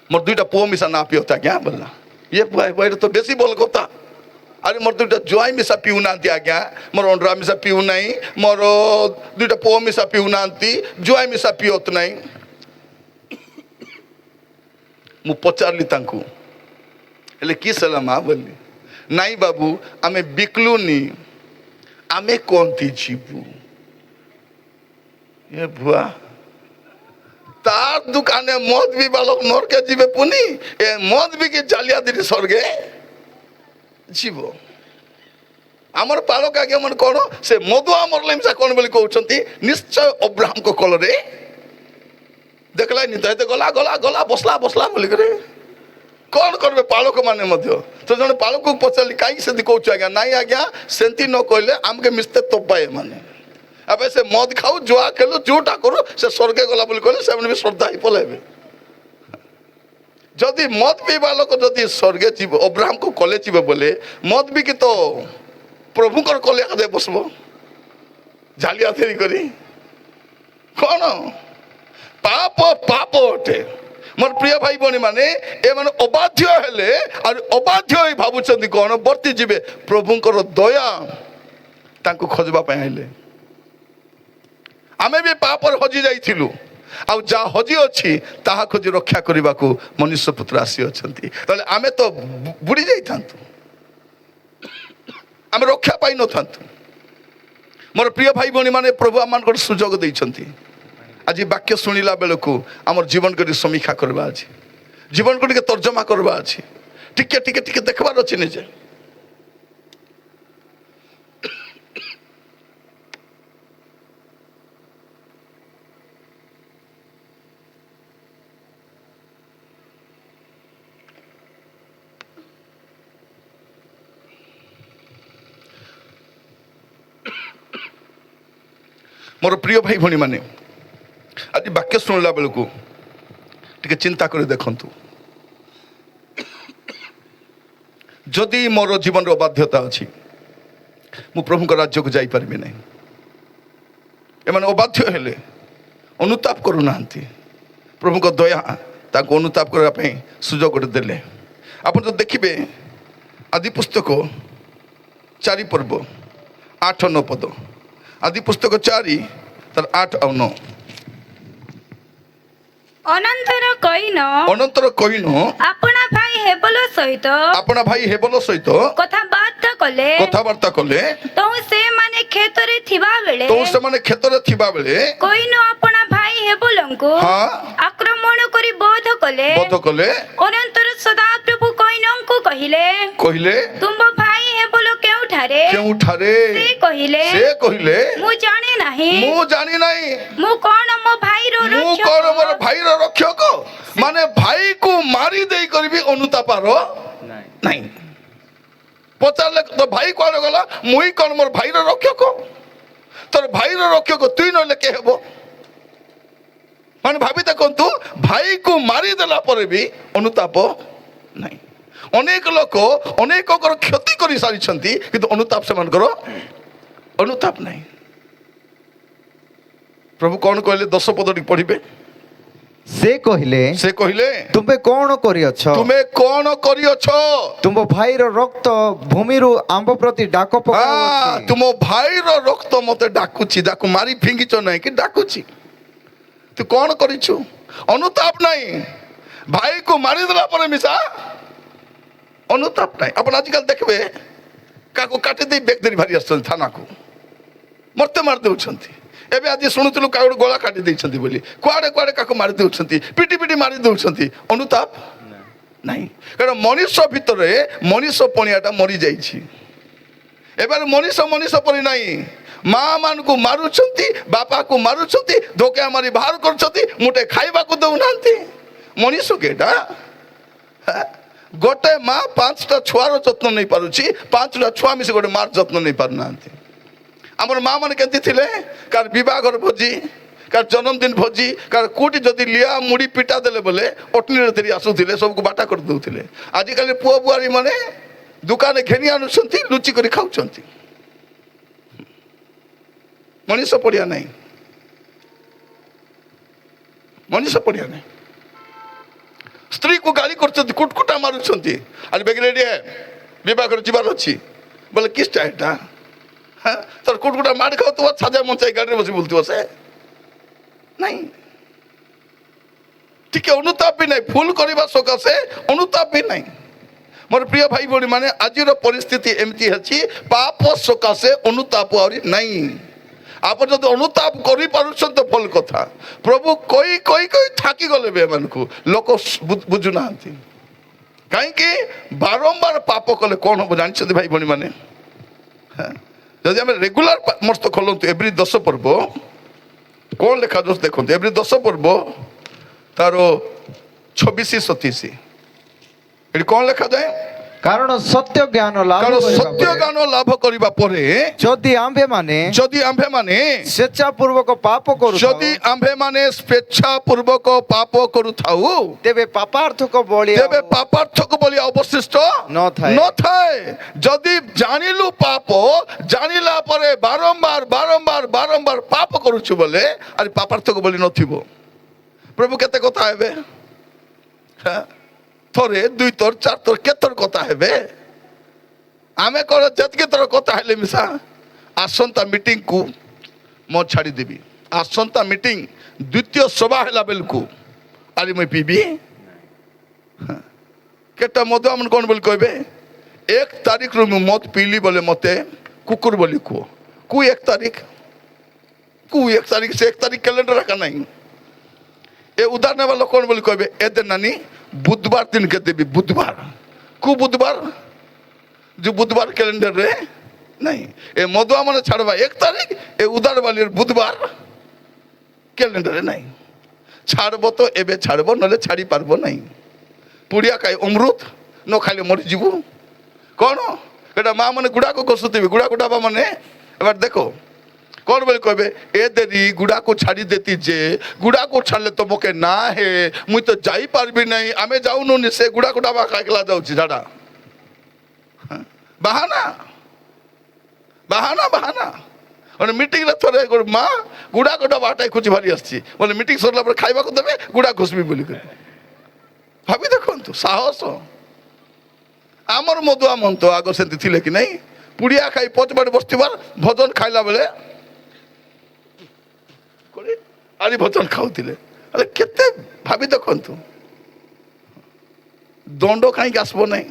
মোর দুইটা পুଅ মিশা না পিওতে আজ্ঞা বললা। ইয়ে এটা তো বেশি বল কথা। আরে মোর দুইটা জোয়াই মিশা পিউ নাহান্তি আজ্ঞা, মোর অন্ডরা মিশা পিউ নাই, মোর দুইটা পুଅ মিশা পিউ নাহান্তি, জোয়াই মিশা পিওত নাই। ମୁଁ ପଚାରିଲି ତାଙ୍କୁ, ହେଲେ କି ହେଲା ମା ବୋଲି? ନାଇଁ ବାବୁ ଆମେ ବିକିଲୁନି, ଆମେ କହନ୍ତି ଯିବୁ। ଏ ଭୁଆ, তার দোকানে মদ বি বালক নরকে যাবে পুনি, এ মদ বিকি জালিয়াতির স্বর্গে জীব। আমার পালক আগে মানে কোণ সে মদুয়া মরলে মিশা কোণ বলে কৌଛନ୍ତି, নিশ্চয় অব্রাহামଙ୍କ কোଳରେ দেখলানি তো, এতে গলা গলা গলা বসলা বসলা বলি করে କ'ଣ କରିବେ ପାଳକ ମାନେ ମଧ୍ୟ। ତ ଜଣେ ପାଳକକୁ ପଚାରିଲି କାହିଁକି ସେମିତି କହୁଛୁ ଆଜ୍ଞା? ନାଇଁ ଆଜ୍ଞା ସେମିତି ନ କହିଲେ ଆମକେ ମିଶତେ ତୋପା ଏମାନେ। ଏବେ ସେ ମଦ ଖାଉ, ଜୁଆ ଖେଳୁ, ଯୋଉଟା କରୁ, ସେ ସ୍ୱର୍গে ଗଲା ବୋଲି କହିଲେ ସେମାନେ ବି ଶ୍ରଦ୍ଧା ହେଇ ପଳେଇବେ। ଯଦି ମଦ ପିଇବା ଲୋକ ଯଦି ସ୍ୱର୍গে ଯିବ, ଅବ୍ରାହମକୁ କଲେ ଯିବ ବୋଲେ, ମଦ ବିକି ତ ପ୍ରଭୁଙ୍କର କଲେ ଆଦେ ବସବ ଜାଲିଆତିରି କରି। କ'ଣ ପାପ ପାପ ଅଟେ। ମୋର ପ୍ରିୟ ଭାଇ ଭଉଣୀ ମାନେ, ଏମାନେ ଅବାଧ୍ୟ ହେଲେ, ଆଉ ଅବାଧ୍ୟ ହେଇ ଭାବୁଛନ୍ତି କ'ଣ ବର୍ତ୍ତି ଯିବେ। ପ୍ରଭୁଙ୍କର ଦୟା ତାଙ୍କୁ ଖୋଜିବା ପାଇଁ ଆଇଲେ। ଆମେ ବି ପାପରେ ହଜି ଯାଇଥିଲୁ, ଆଉ ଯାହା ହଜି ଅଛି ତାହା ଖୋଜି ରକ୍ଷା କରିବାକୁ ମନୁଷ୍ୟ ପୁତ୍ର ଆସିଅଛନ୍ତି। ତାହେଲେ ଆମେ ତ ବୁଡ଼ି ଯାଇଥାନ୍ତୁ, ଆମେ ରକ୍ଷା ପାଇନଥାନ୍ତୁ। ମୋର ପ୍ରିୟ ଭାଇ ଭଉଣୀ ମାନେ, ପ୍ରଭୁ ଆମମାନଙ୍କୁ ଗୋଟେ ସୁଯୋଗ ଦେଇଛନ୍ତି। ଆଜି ବାକ୍ୟ ଶୁଣିଲା ବେଳକୁ ଆମର ଜୀବନକୁ ଟିକେ ସମୀକ୍ଷା କରିବା ଅଛି, ଜୀବନକୁ ଟିକେ ତର୍ଜମା କରିବା ଅଛି, ଟିକେ ଟିକେ ଟିକେ ଦେଖିବାର ଅଛି ନିଜେ। ମୋର ପ୍ରିୟ ଭାଇ ଭଉଣୀମାନେ, ଆଜି ବାକ୍ୟ ଶୁଣିଲା ବେଳକୁ ଟିକେ ଚିନ୍ତା କରି ଦେଖନ୍ତୁ, ଯଦି ମୋର ଜୀବନର ଅବାଧ୍ୟତା ଅଛି ମୁଁ ପ୍ରଭୁଙ୍କ ରାଜ୍ୟକୁ ଯାଇପାରିବି ନାହିଁ। ଏମାନେ ଅବାଧ୍ୟ ହେଲେ, ଅନୁତାପ କରୁନାହାନ୍ତି। ପ୍ରଭୁଙ୍କ ଦୟା ତାଙ୍କୁ ଅନୁତାପ କରିବା ପାଇଁ ସୁଯୋଗ ଗୋଟେ ଦେଲେ। ଆପଣ ଯଦି ଦେଖିବେ ଆଦି ପୁସ୍ତକ 4 ପର୍ବ 8-9 ପଦ, ଆଦି ପୁସ୍ତକ 4 ତାର 8 ଆଉ 9। ଅନନ୍ତର କଇନ ଆପଣା ଭାଇ ହେବଲ ସହିତ କଥାବାର୍ତ୍ତା କଲେ। ତଉ ସେମାନେ କ୍ଷେତରେ ଥିବା ବେଳେ କଇନ ଆପଣା ଭାଇ ହେବଲଙ୍କୁ ଆକ୍ରମଣ କରି ବୋଧ କଲେ। ଅନନ୍ତର ସଦାପ୍ରଭୁ କଇନଙ୍କୁ କହିଲେ ତୁମ ଭାଇ ହେବଲ କେଉଁଠାରେ? ସେ କହିଲେ ମୁଁ ଜାଣି ନାହିଁ। ମୁଁ କଣ ମୋ ଭାଇର ରକ୍ଷକ? ମାନେ ଭାଇକୁ ମାରି ଦେଇ କରିବି ଅନୁତାପାର ନାହିଁ। ପଚାରିଲେ ତ ଭାଇ କୁଆଡେ ଗଲା? ମୁଇଁ କଣ ମୋର ଭାଇର ରକ୍ଷକ? ତୋର ଭାଇର ରକ୍ଷକ ତୁଇ ନହେଲେ କେ ହେବ? ମାନେ ଭାବି ଦେଖନ୍ତୁ, ଭାଇକୁ ମାରିଦେଲା ପରେ ବି ଅନୁତାପ ନାହିଁ। ଅନେକ ଲୋକ ଅନେକଙ୍କର କ୍ଷତି କରି ସାରିଛନ୍ତି, କିନ୍ତୁ ଅନୁତାପ ସେମାନଙ୍କର ଅନୁତାପ ନାହିଁ। ପ୍ରଭୁ କଣ କହିଲେ? 10 ପଦଟି ପଢିବେ। ସେ କହିଲେ ତୁମେ କଣ କରିଅଛ? ତୁମ ଭାଇର ରକ୍ତ ଭୂମିରୁ ଆମ୍ଭ ପ୍ରତି ଡାକ ପକାଉଅଛି। ତୁମ ଭାଇର ରକ୍ତ ମତେ ଡାକୁଛି। ତାକୁ ମାରି ଫିଙ୍ଗିଛ ନାହିଁ କି ଡାକୁଛି। ତୁ କଣ କରିଛୁ? ଅନୁତାପ ନାହିଁ। ଭାଇକୁ ମାରିଦେଲା ପରେ ମିଶା ଅନୁତାପ ନାହିଁ। ଆପଣ ଆଜିକାଲି ଦେଖିବେ କାହାକୁ କାଟି ଦେଇ ବେଗ ଧରି ଭାରି ଆସୁଛନ୍ତି ଥାନାକୁ, ମତେ ମାରି ଦେଉଛନ୍ତି। ଏବେ ଆଜି ଶୁଣୁଥିଲୁ କାହାକୁ ଗଳା କାଟି ଦେଇଛନ୍ତି ବୋଲି। କୁଆଡେ କାହାକୁ ମାରି ଦେଉଛନ୍ତି, ପିଟି ମାରି ଦେଉଛନ୍ତି। ଅନୁତାପ ନାହିଁ। କାରଣ ମଣିଷ ଭିତରେ ମଣିଷ ପଣିଆଟା ମରିଯାଇଛି। ଏବେ ମଣିଷ ପରି ନାହିଁ। ମା ମାନଙ୍କୁ ମାରୁଛନ୍ତି, ବାପାକୁ ମାରୁଛନ୍ତି, ଧୋକା ମାରି ବାହାର କରୁଛନ୍ତି, ମୁଠେ ଖାଇବାକୁ ଦଉନାହାନ୍ତି। ମଣିଷ କେଟା? ଗୋଟେ ମା 5ଟା ଛୁଆର ଯତ୍ନ ନେଇ ପାରୁଛି, 5ଟା ଛୁଆ ମିଶି ଗୋଟେ ମାର ଯତ୍ନ ନେଇ ପାରୁନାହାନ୍ତି। ଆମର ମା ମାନେ କେମିତି ଥିଲେ? କାହାର ବିବାହର ଭୋଜି, କାହାର ଜନ୍ମଦିନ ଭୋଜି, କାହାର କୋଉଠି ଯଦି ଲିଆ ମୁଢି ପିଟା ଦେଲେ ବୋଲେ ଅଟନିରେ ଧରି ଆସୁଥିଲେ, ସବୁକୁ ବାଟା କରିଦେଉଥିଲେ। ଆଜିକାଲି ପୁଅ ବୁଆରୀ ମାନେ ଦୋକାନରେ ଘେନି ଆଣୁଛନ୍ତି, ଲୁଚି କରି ଖାଉଛନ୍ତି। ମଣିଷ ପଡିଆ ନାହିଁ। ସ୍ତ୍ରୀକୁ ଗାଳି କରୁଛନ୍ତି, କୁଟକୁଟା ମାରୁଛନ୍ତି। ଆରେ ବେଗ ରେଡି ହେ, ବିବାହରେ ଯିବାର ଅଛି ବୋଲେ କି ଷ୍ଟାଇଲଟା? তোর কুটকুটা মার খাওয়াতে সাজা মঞ্চায় গাড়িতে বসে বলতে বসে নাই। ଟିକେ ଅନୁତାପ ବି ନାହିଁ। ଭୁଲ କରିବା ସକାଶେ ଅନୁତାପ ବି ନାହିଁ। ମୋର ପ୍ରିୟ ଭାଇ ଭଉଣୀ ମାନେ, ଆଜିର ପରିସ୍ଥିତି ଏମିତି ଅଛି, ପାପ ସକାଶେ ଅନୁତାପ ଆହୁରି ନାହିଁ। ଆପଣ ଯଦି ଅନୁତାପ କରିପାରୁଛନ୍ତି ତ ଭଲ କଥା। ପ୍ରଭୁ କହି ଥାକି ଗଲେ ବି ଏମାନଙ୍କୁ ଲୋକ ବୁଝୁନାହାନ୍ତି। କାହିଁକି? ବାରମ୍ବାର ପାପ କଲେ କଣ ହବ ଜାଣିଛନ୍ତି ଭାଇ ଭଉଣୀ ମାନେ? ଯଦି ଆମେ ରେଗୁଲାର ମସ୍ତ ଖୋଲନ୍ତୁ ଏଭ୍ରି 10 ପର୍ବ, କଣ ଲେଖାଯାଉଛି ଦେଖନ୍ତୁ। ଏଭ୍ରି 10 ପର୍ବ ତାର 26-27 ଏଠି କଣ ଲେଖାଯାଏ? କାରଣ ସତ୍ୟ ଜ୍ଞାନ ଲାଭ କରିବା ପରେ ଯଦି ଆମ୍ଭେମାନେ ସ୍ୱେଚ୍ଛାପୂର୍ବକ ପାପ କରୁଥାଉ, ତେବେ ପାପାର୍ଥକ ବଳି ଅବଶିଷ୍ଟ ନଥାଏ। ଯଦି ଜାଣିଲୁ ପାପ, ଜାଣିଲା ପରେ ବାରମ୍ବାର ପାପ କରୁଛୁ ବୋଲେ ଆରେ ପାପାର୍ଥକ ବଳି ନଥିବ। ପ୍ରଭୁ କେତେ କଥା ହେବେ? ଥରେ 2 ଥର 4 ଥର କେତେଥର କଥା ହେବେ? ଆମେ କଣ ଯେତିକି ଥର କଥା ହେଲେ ମିଶା ଆସନ୍ତା ମିଟିଂକୁ ମୁଁ ଛାଡ଼ିଦେବି। ଆସନ୍ତା ମିଟିଂ ଦ୍ୱିତୀୟ ସଭା ହେଲା ବେଳକୁ ଆରେ ମୁଁ ପିବି କେତେ ମଦ ଆମେ କଣ ବୋଲି କହିବେ? 1 ତାରିଖରୁ ମୁଁ ମଦ ପିଇଲି ବୋଲେ ମତେ କୁକୁର ବୋଲି କୁହ। କୁ 1 ତାରିଖ ସେ 1 ତାରିଖ କ୍ୟାଲେଣ୍ଡର ଏକା ନାହିଁ। ଏ ଉଦାର ନେବା ଲୋକ କଣ ବୋଲି କହିବେ? ଏ ଦିନ ନାନୀ ବୁଧବାର ଦିନ କେ ଦେବି। ବୁଧବାର କୁ ବୁଧବାର जो बुधवार कैलेंडर रे नहीं। ए मदुआ मन छाड़वा 1 तारीख, ए उदार वाली बुधवार कैलेंडर रे नहीं। छाड़ब तो एबे छाड़ब, नले छाड़ी पारबो नहीं। पुड़िया खाई अमृत न खाइले मरी जीवु। कौन एटा माँ मैंने गुड़ा को कसुथी, गुड़ा गुड़ाबा मैंने एबार देखो कौन बोले कहबे ए देरी गुड़ा को छाड़ी देती जे गुड़ा को छाड़ले तो मोके ना है मुई तो जाई पारबी नहीं आमे जाऊनु नि से गुड़ा को डाबा खाइकला जाउची झाड़ा बहाना बहाना बहाना और मीटिंग रे थोड़े माँ गुड़ा को डाबा हटाई खुची भारी आसची बोले मीटिंग सरला पर खाइबा को देबे गुड़ा घुसबी बोली कर भाभी देखंतु साहस आमर मधुआ मंत आग सेंती थिले कि नहीं पुड़िया खाई पचबाड़ बसथिबार भजन खाइला बेले आरी भजन खाउथिले अरे केते भाभी देखंतु दंड कहीं आसबो नहीं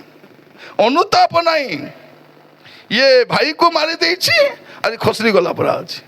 अनुताप नहीं ये भाई को मारी देछि अरे खसरी गला पड़ा अछि